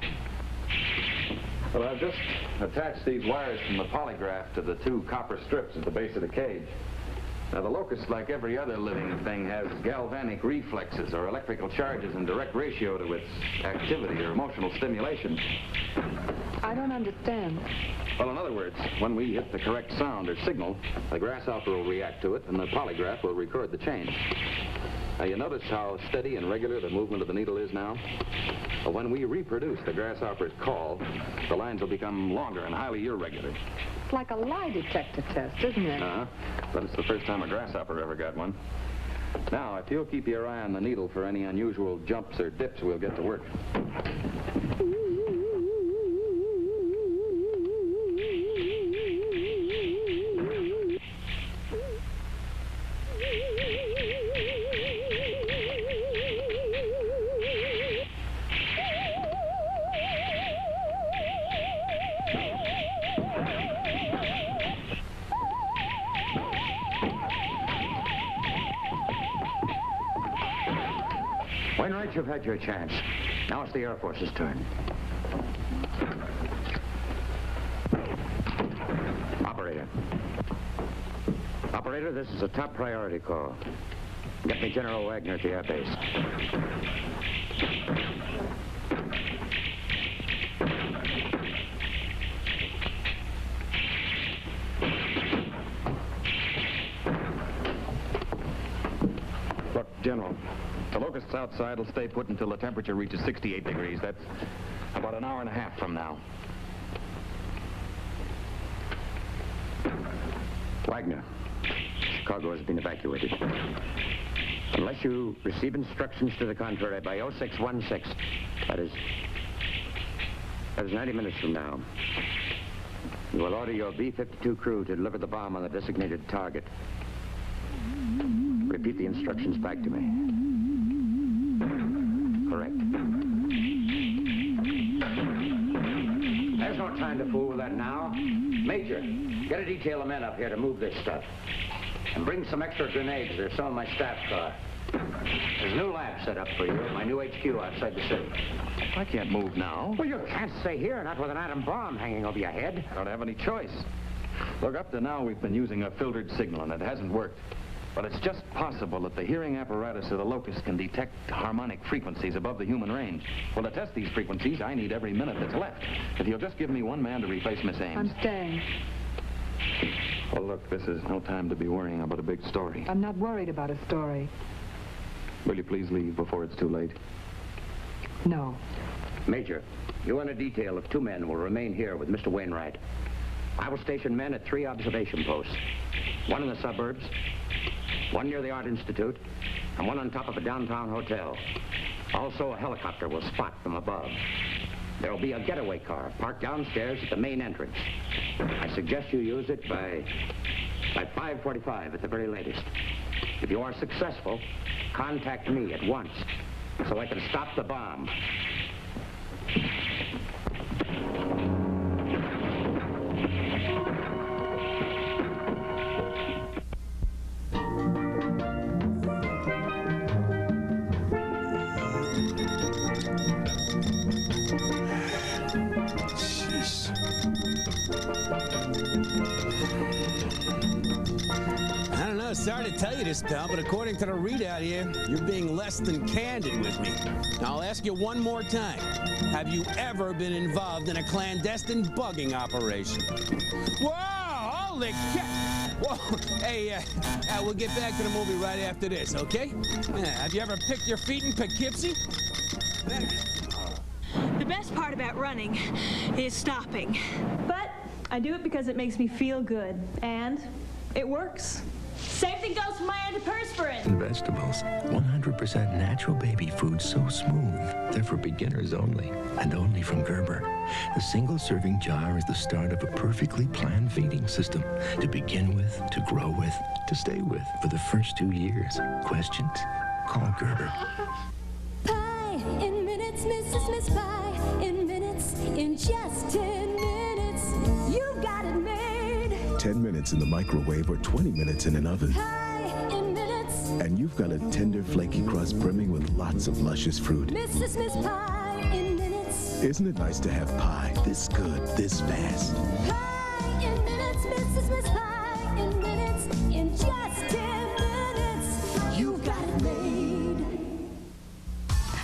Well, I've just attached these wires from the polygraph to the two copper strips at the base of the cage. Now, the locust, like every other living thing, has galvanic reflexes or electrical charges in direct ratio to its activity or emotional stimulation.
I don't understand.
Well, in other words, when we hit the correct sound or signal, the grasshopper will react to it, and the polygraph will record the change. Now, you notice how steady and regular the movement of the needle is now? But when we reproduce the grasshopper's call, the lines will become longer and highly irregular.
It's like a lie detector test, isn't it?
Uh-huh. But it's the first time a grasshopper ever got one. Now, if you'll keep your eye on the needle for any unusual jumps or dips, we'll get to work.
Wainwright, you've had your chance. Now it's the Air Force's turn. Operator. Operator, this is a top priority call. Get me General Wagner at the air base.
Look, General, the locusts outside will stay put until the temperature reaches 68 degrees. That's about an hour and a half from now.
Wagner, Chicago has been evacuated. Unless you receive instructions to the contrary by 0616, that is 90 minutes from now, you will order your B-52 crew to deliver the bomb on the designated target. Repeat the instructions back to me. Correct. There's no time to fool with that now. Major, get a detail of men up here to move this stuff. And bring some extra grenades. There's some in my staff car. There's a new lab set up for you at my new HQ outside the city.
I can't move now.
Well, you can't stay here, not with an atom bomb hanging over your head.
I don't have any choice. Look, up to now we've been using a filtered signal, and it hasn't worked. But it's just possible that the hearing apparatus of the locust can detect harmonic frequencies above the human range. Well, to test these frequencies, I need every minute that's left. If you'll just give me one man to replace Miss Ames.
I'm staying.
Well, look, this is no time to be worrying about a big story.
I'm not worried about a story.
Will you please leave before it's too late?
No.
Major, you and a detail of 2 men will remain here with Mr. Wainwright. I will station men at 3 observation posts. 1 in the suburbs, 1 near the Art Institute, and 1 on top of a downtown hotel. Also, a helicopter will spot from above. There will be a getaway car parked downstairs at the main entrance. I suggest you use it by 5:45 at the very latest. If you are successful, contact me at once so I can stop the bomb.
Sorry to tell you this, pal, but according to the readout here, you're being less than candid with me. Now, I'll ask you one more time. Have you ever been involved in a clandestine bugging operation? Whoa! Holy cat! Whoa! Hey, we'll get back to the movie right after this, okay? Have you ever picked your feet in Poughkeepsie?
The best part about running is stopping. But I do it because it makes me feel good, and it works. Same thing goes for my antiperspirant.
Vegetables, 100% natural baby food, so smooth. They're for beginners only, and only from Gerber. The single-serving jar is the start of a perfectly planned feeding system to begin with, to grow with, to stay with for the first 2 years. Questions? Call Gerber.
Pie in minutes, Miss Pie. In minutes, in just 10 minutes, you've got it made.
10 minutes in the microwave or 20 minutes in an oven.
Pie in minutes.
And you've got a tender, flaky crust brimming with lots of luscious fruit.
Miss Pie in minutes.
Isn't it nice to have pie this good, this fast?
Pie in minutes, Miss Pie in minutes. In just 10 minutes, you've got it made.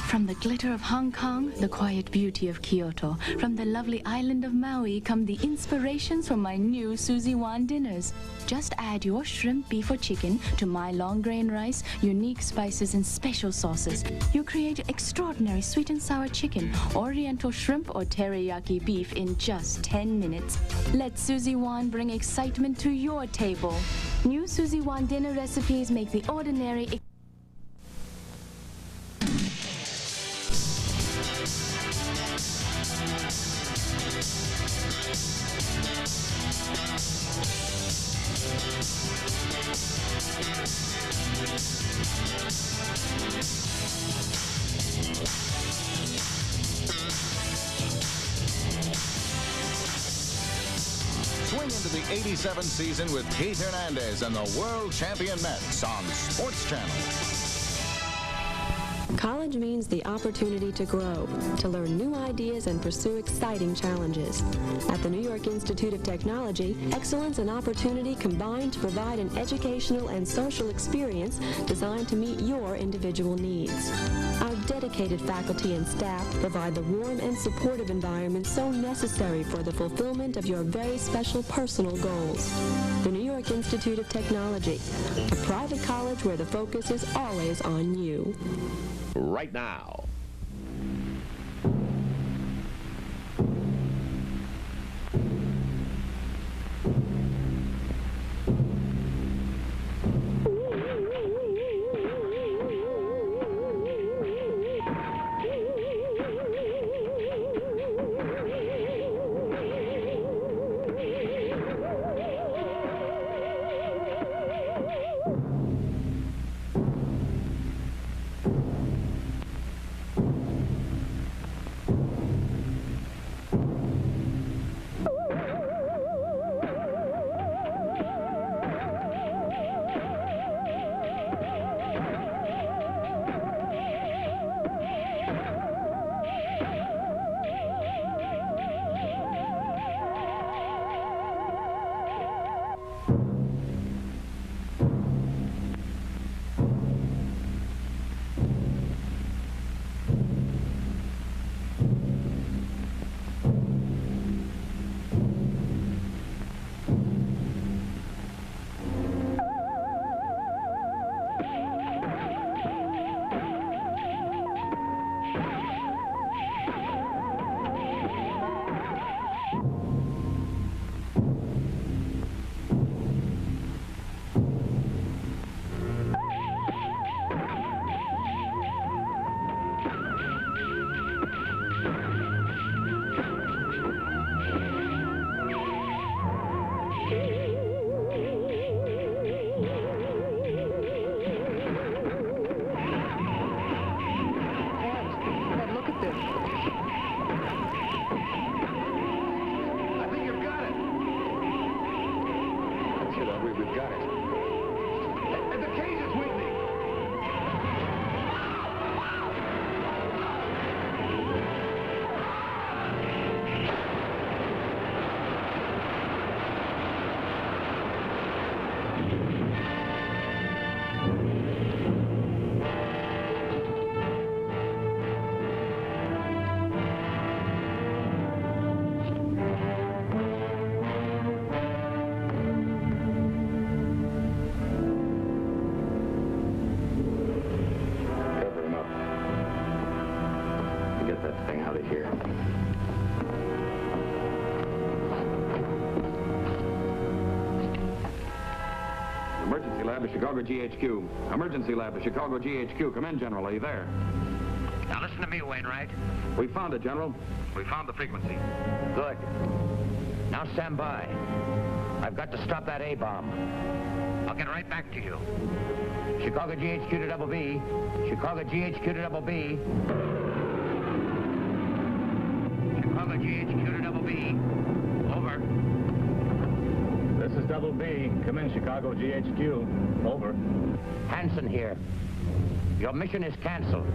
From the glitter of Hong Kong, the quiet beauty of Kyoto. From the lovely island of Maui come the inspirations for my new Susie Wan dinners. Just add your shrimp, beef, or chicken to my long grain rice, unique spices, and special sauces. You create extraordinary sweet and sour chicken, oriental shrimp, or teriyaki beef in just 10 minutes. Let Susie Wan bring excitement to your table. New Susie Wan dinner recipes make the ordinary
Swing into the 87 season with Pete Hernandez and the world champion Mets on Sports Channel.
College means the opportunity to grow, to learn new ideas and pursue exciting challenges. At the New York Institute of Technology, excellence and opportunity combine to provide an educational and social experience designed to meet your individual needs. Our dedicated faculty and staff provide the warm and supportive environment so necessary for the fulfillment of your very special personal goals. The New York Institute of Technology, a private college where the focus is always on you.
Right now.
We've got it. And the cage is with me. Emergency lab to Chicago GHQ. Emergency lab to Chicago GHQ. Come in, General. Are you there?
Now listen to me, Wainwright.
We found it, General. We found the frequency.
Good. Now stand by. I've got to stop that A-bomb. I'll get right back to you. Chicago GHQ to double B. Chicago GHQ to double B. Chicago GHQ to double B. Over.
This is double B. Come in, Chicago GHQ. Over.
Hanson here. Your mission is canceled.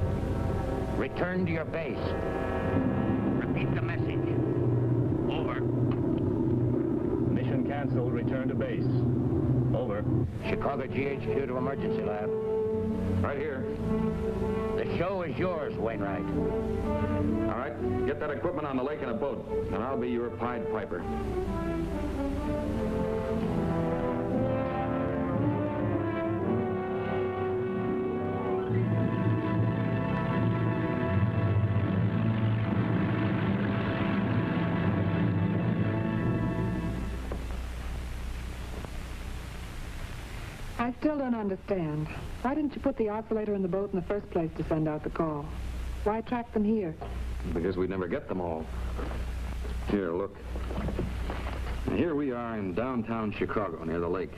Return to your base. Repeat the message. Over.
Mission canceled. Return to base. Over.
Chicago GHQ to emergency lab.
Right here.
The show is yours, Wainwright.
All right, get that equipment on the lake in a boat, and I'll be your Pied Piper.
I still don't understand. Why didn't you put the oscillator in the boat in the first place to send out the call? Why track them here?
Because we'd never get them all. Here, look. Now, here we are in downtown Chicago, near the lake.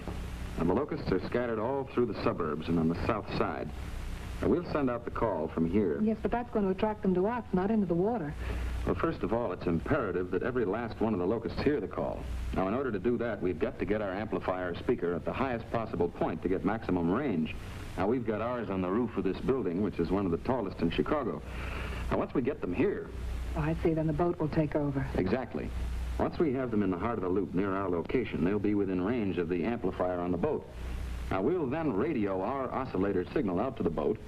And the locusts are scattered all through the suburbs and on the south side. Now, we'll send out the call from here.
Yes, but that's going to attract them to us, not into the water.
Well, first of all, it's imperative that every last one of the locusts hear the call. Now, in order to do that, we've got to get our amplifier speaker at the highest possible point to get maximum range. Now, we've got ours on the roof of this building, which is one of the tallest in Chicago. Now, once we get them here...
Oh, I see. Then the boat will take over.
Exactly. Once we have them in the heart of the loop near our location, they'll be within range of the amplifier on the boat. Now, we'll then radio our oscillator signal out to the boat,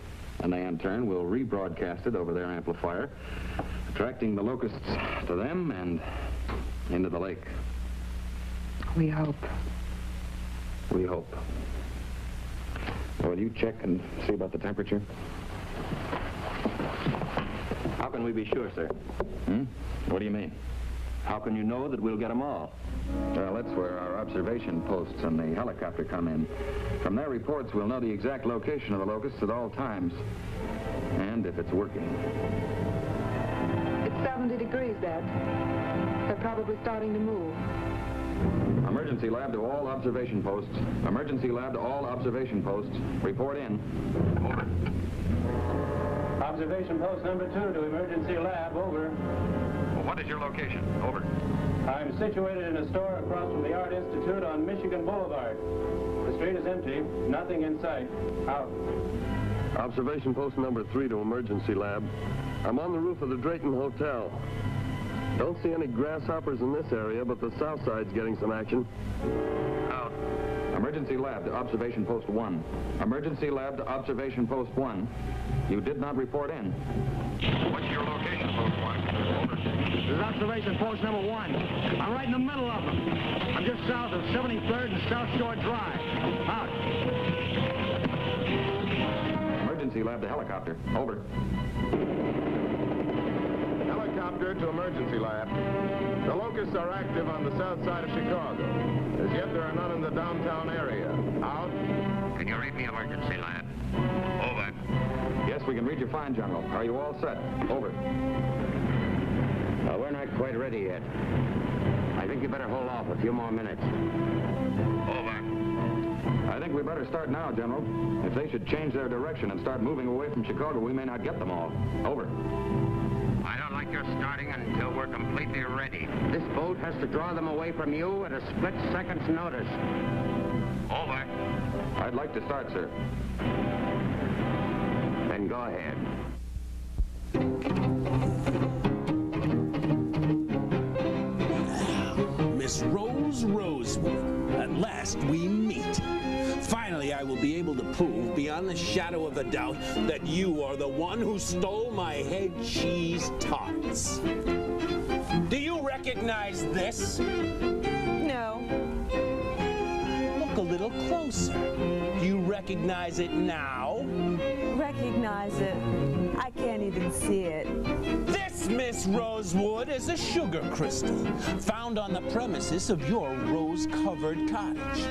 and they, in turn, will rebroadcast it over their amplifier, attracting the locusts to them and into the lake.
We hope.
We hope. Will you check and see about the temperature?
How can we be sure, sir?
What do you mean?
How can you know that we'll get them all?
Well, that's where our observation posts and the helicopter come in. From their reports, we'll know the exact location of the locusts at all times. And if it's working.
It's 70 degrees, Dad. They're probably starting to move.
Emergency lab to all observation posts. Emergency lab to all observation posts. Report in. Over.
Observation post number 2 to emergency lab. Over.
Well, what is your location? Over.
I'm situated in a store across from the Art Institute on Michigan Boulevard. The street is empty. Nothing in sight. Out.
Observation post number 3 to emergency lab. I'm on the roof of the Drayton Hotel. Don't see any grasshoppers in this area, but the south side's getting some action.
Out. Emergency lab to observation post 1. Emergency lab to observation post 1. You did not report in. What's your location, post 1? Over.
This is observation post number 1. I'm right in the middle of them. I'm just south of 73rd and South Shore Drive. Out.
Emergency lab to helicopter. Over.
Helicopter to emergency lab. The locusts are active on the south side of Chicago. As yet, there are none in the downtown area. Out.
Can you read me emergency lab? Over.
Yes, we can read you fine, General. Are you all set? Over.
We're not quite ready yet. I think you better hold off a few more minutes. Over.
I think we better start now, General. If they should change their direction and start moving away from Chicago, we may not get them all. Over.
I don't like your starting until we're completely ready. This boat has to draw them away from you at a split second's notice. Over.
I'd like to start, sir.
Then go ahead.
Miss Rose Rosewood, at last we meet. Finally, I will be able to prove beyond the shadow of a doubt that you are the one who stole my head cheese tarts. Do you recognize this?
No.
Look a little closer. Do you recognize it now?
Recognize it. I can't even see it.
This, Miss Rosewood, is a sugar crystal found on the premises of your rose-covered cottage.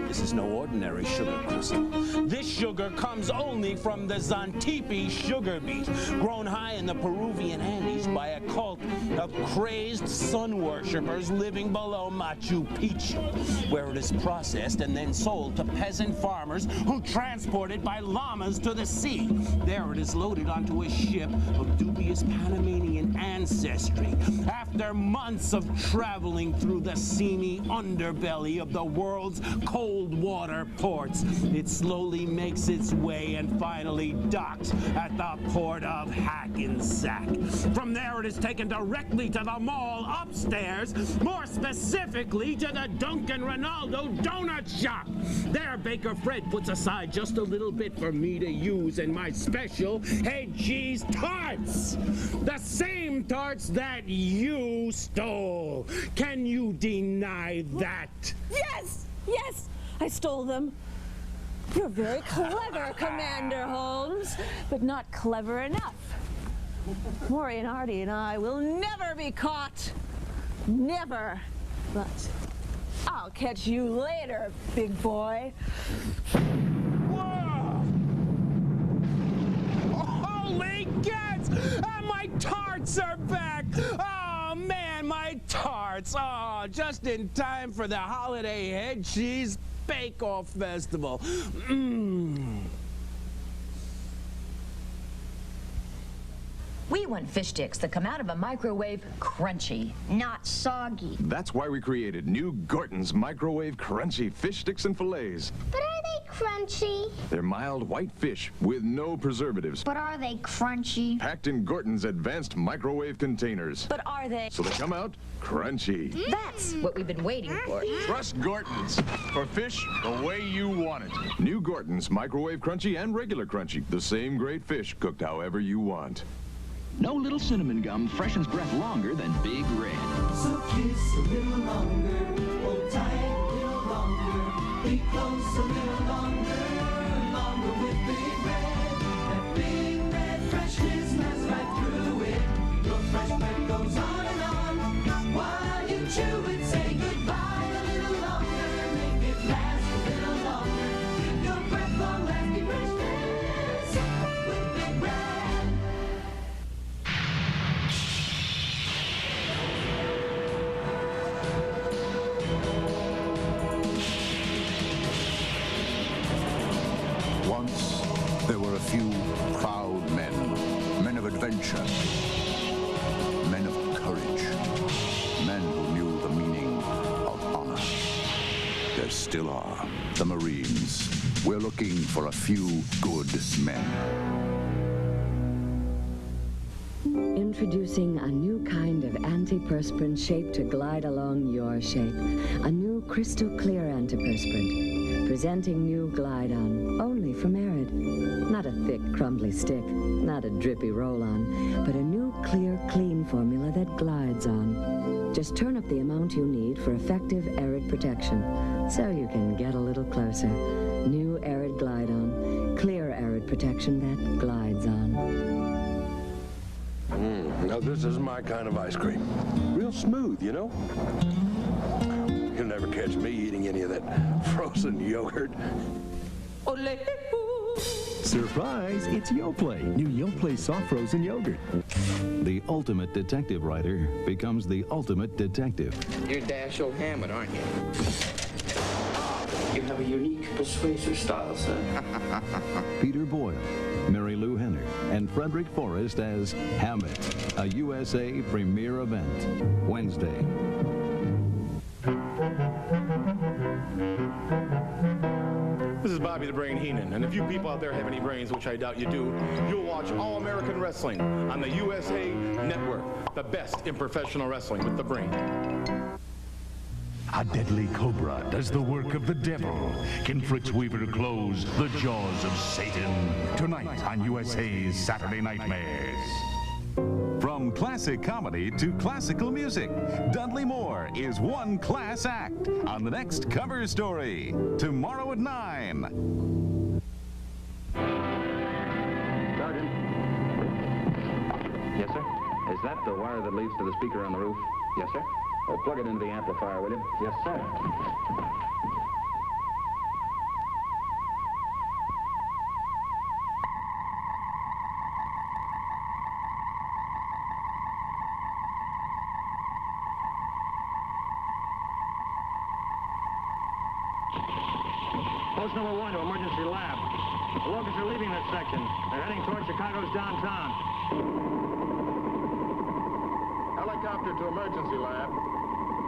This is no ordinary sugar crystal. This sugar comes only from the Zantipi sugar beet, grown high in the Peruvian Andes by a cult of crazed sun worshippers living below Machu Picchu, where it is processed and then sold to peasant farmers who transport it by llamas to the sea. There it is loaded onto a ship of dubious Panamanian ancestry. After After months of traveling through the seamy underbelly of the world's cold water ports, it slowly makes its way and finally docks at the port of Hackensack. From there, it is taken directly to the mall upstairs, more specifically to the Duncan Ronaldo Donut Shop. There, Baker Fred puts aside just a little bit for me to use in my special head cheese tarts. The same tarts that you stole. Can you deny that?
Yes! Yes! I stole them. You're very clever, Commander Holmes, but not clever enough. Moriarty and I will never be caught. Never. But I'll catch you later, big boy.
Whoa! Holy cats! My tarts are back! Oh, man, my tarts! Oh, just in time for the holiday head cheese bake-off festival. Mmm.
We want fish sticks that come out of a microwave crunchy, not soggy.
That's why we created new Gorton's microwave crunchy fish sticks and fillets.
But are they crunchy?
They're mild white fish with no preservatives.
But are they crunchy?
Packed in Gorton's advanced microwave containers.
But are they?
So they come out crunchy.
That's what we've been waiting for.
Trust Gorton's for fish the way you want it. New Gorton's microwave crunchy and regular crunchy. The same great fish cooked however you want.
No little cinnamon gum freshens breath longer than Big Red.
So kiss a little longer, hold tight a little longer, be close a little longer, longer with Big Red. That Big Red freshness lasts right through it. Your fresh breath goes on and on. While you chew it, say goodbye a little longer, make it last a little longer. Keep your breath long-lasting freshness with Big Red.
Once, there were a few proud men, men of adventure, men of courage, men who knew the meaning of honor. There still are the Marines. We're looking for a few good men.
Introducing a new kind of antiperspirant shape to glide along your shape. A new crystal clear antiperspirant. Presenting new Glide On, only from Arid. Not a thick, crumbly stick, not a drippy roll-on, but a new clear, clean formula that glides on. Just turn up the amount you need for effective Arid protection, so you can get a little closer. New Arid Glide On, clear Arid protection that glides on.
Now this is my kind of ice cream. Real smooth, you know? You'll never catch me eating any of that frozen yogurt.
Surprise! It's Yoplait. New Yoplait soft frozen yogurt.
The ultimate detective writer becomes the ultimate detective.
You're Dashiell Hammett, aren't you? You have a unique, persuasive style, sir.
Peter Boyle, Mary Lou Henner, and Frederick Forrest as Hammett, a USA premiere event, Wednesday.
This is Bobby the Brain Heenan, and if you people out there have any brains, which I doubt you do, you'll watch All American Wrestling on the USA Network, the best in professional wrestling with the brain.
A deadly cobra does the work of the devil. Can Fritz Weaver close the jaws of Satan? Tonight on USA's Saturday Nightmares. From classic comedy to classical music, Dudley Moore is one class act on the next Cover Story, tomorrow at 9.
Sergeant. Yes, sir? Is that the wire that leads to the speaker on the roof? Yes, sir. Oh, plug it into the amplifier, will you? Yes, sir.
Post number 1 to emergency lab. The locusts are leaving this section. They're heading towards Chicago's downtown.
Alex
Helicopter to emergency lab.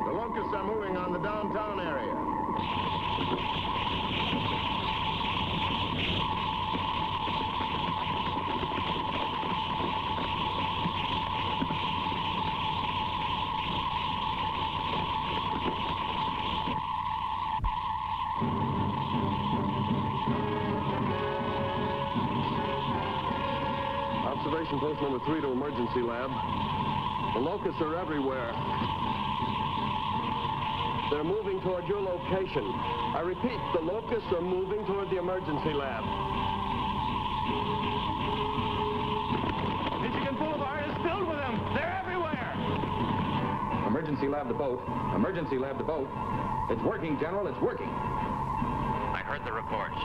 The locusts are moving on the downtown area. Observation post number 3 to emergency lab. The locusts are everywhere. They're moving toward your location. I repeat, the locusts are moving toward the emergency lab.
Michigan Boulevard is filled with them. They're everywhere.
Emergency lab to boat. Emergency lab to boat. It's working, General. It's working.
I heard the reports.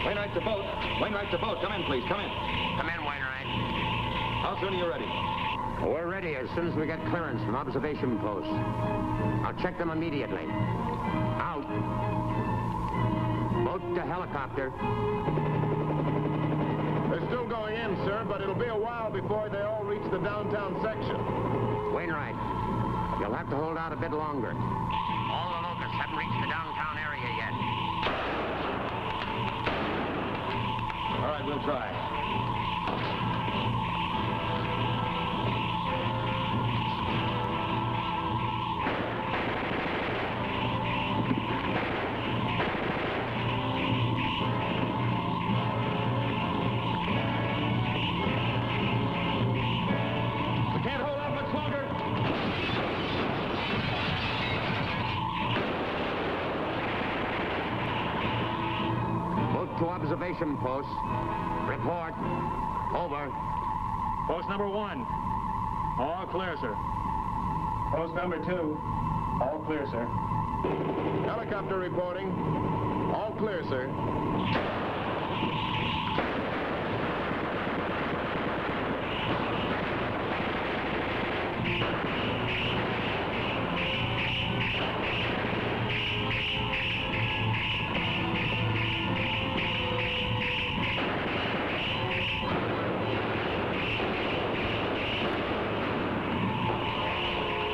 Wainwright to boat. Wainwright to boat. Come in, please. Come in.
Come in, Wainwright.
How soon are you ready?
We're ready as soon as we get clearance from observation post. I'll check them immediately. Out. Boat to helicopter.
They're still going in, sir, but it'll be a while before they all reach the downtown section.
Wainwright, you'll have to hold out a bit longer. All the locusts haven't reached the downtown area yet.
All right, we'll try.
We can't hold out much longer.
Boat to observation post. Report. Over.
Post number 1. All clear, sir. Post number 2. All clear, sir.
Helicopter reporting. All clear, sir.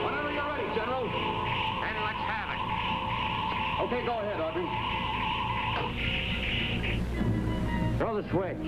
Whenever you're ready, General.
Then let's have it.
Okay, go ahead, Audrey.
Throw the switch.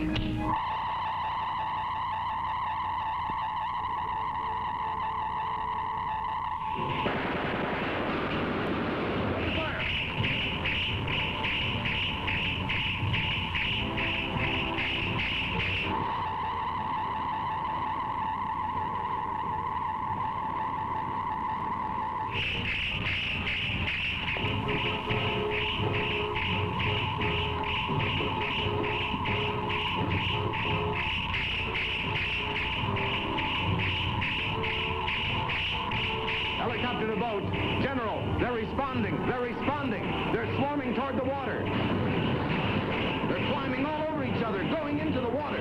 Helicopter to boat. General.
They're responding. They're responding. They're swarming toward the water. They're climbing all over each other, going into the water.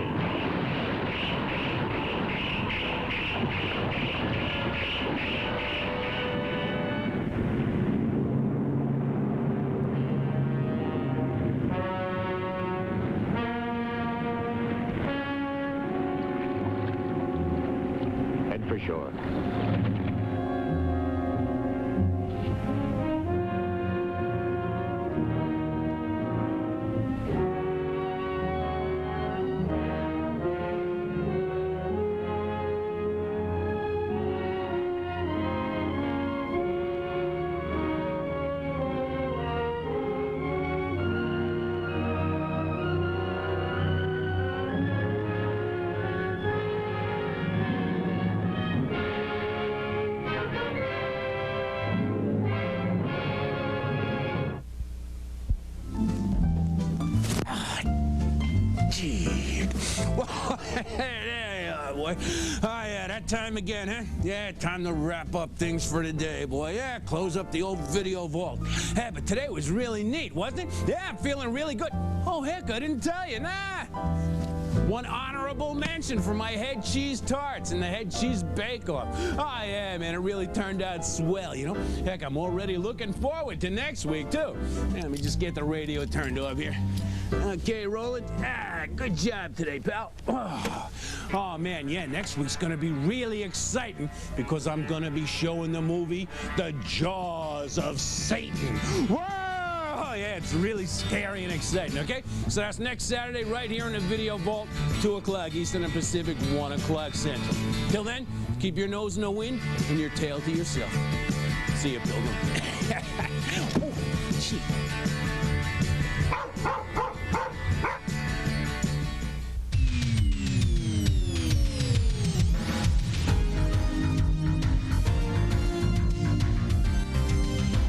Head for shore.
There you are, boy. Oh, yeah, that time again, huh? Yeah, time to wrap up things for today, boy. Yeah, close up the old video vault. Hey, but today was really neat, wasn't it? Yeah, I'm feeling really good. Oh, heck, I didn't tell you. Nah. One honorable mention for my head cheese tarts and the head cheese bake-off. Oh, yeah, man, it really turned out swell, you know? Heck, I'm already looking forward to next week, too. Yeah, let me just get the radio turned off here. Okay, roll it. Ah, good job today, pal. Oh, man, yeah, next week's gonna be really exciting because I'm gonna be showing the movie The Jaws of Satan. Whoa! Oh, yeah, it's really scary and exciting, okay? So that's next Saturday right here in the Video Vault, 2 o'clock Eastern and Pacific, 1 o'clock Central. Till then, keep your nose in the wind and your tail to yourself. See you, Pilgrim. Oh, gee.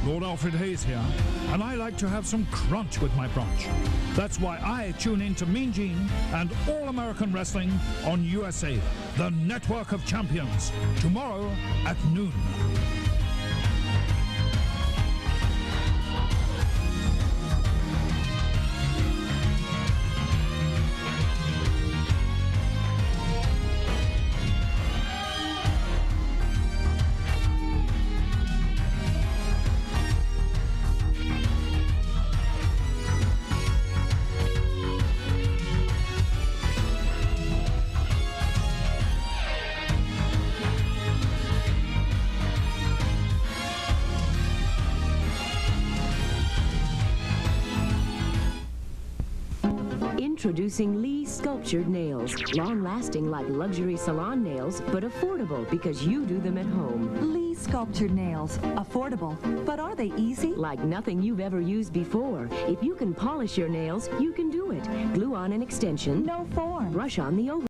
Lord Alfred Hayes here, and I like to have some crunch with my brunch. That's why I tune in to Mean Gene and All American Wrestling on USA, the network of champions, tomorrow at noon.
Introducing Lee Sculptured Nails. Long-lasting like luxury salon nails, but affordable because you do them at home.
Lee Sculptured Nails. Affordable. But are they easy?
Like nothing you've ever used before. If you can polish your nails, you can do it. Glue on an extension.
No form.
Brush on the over.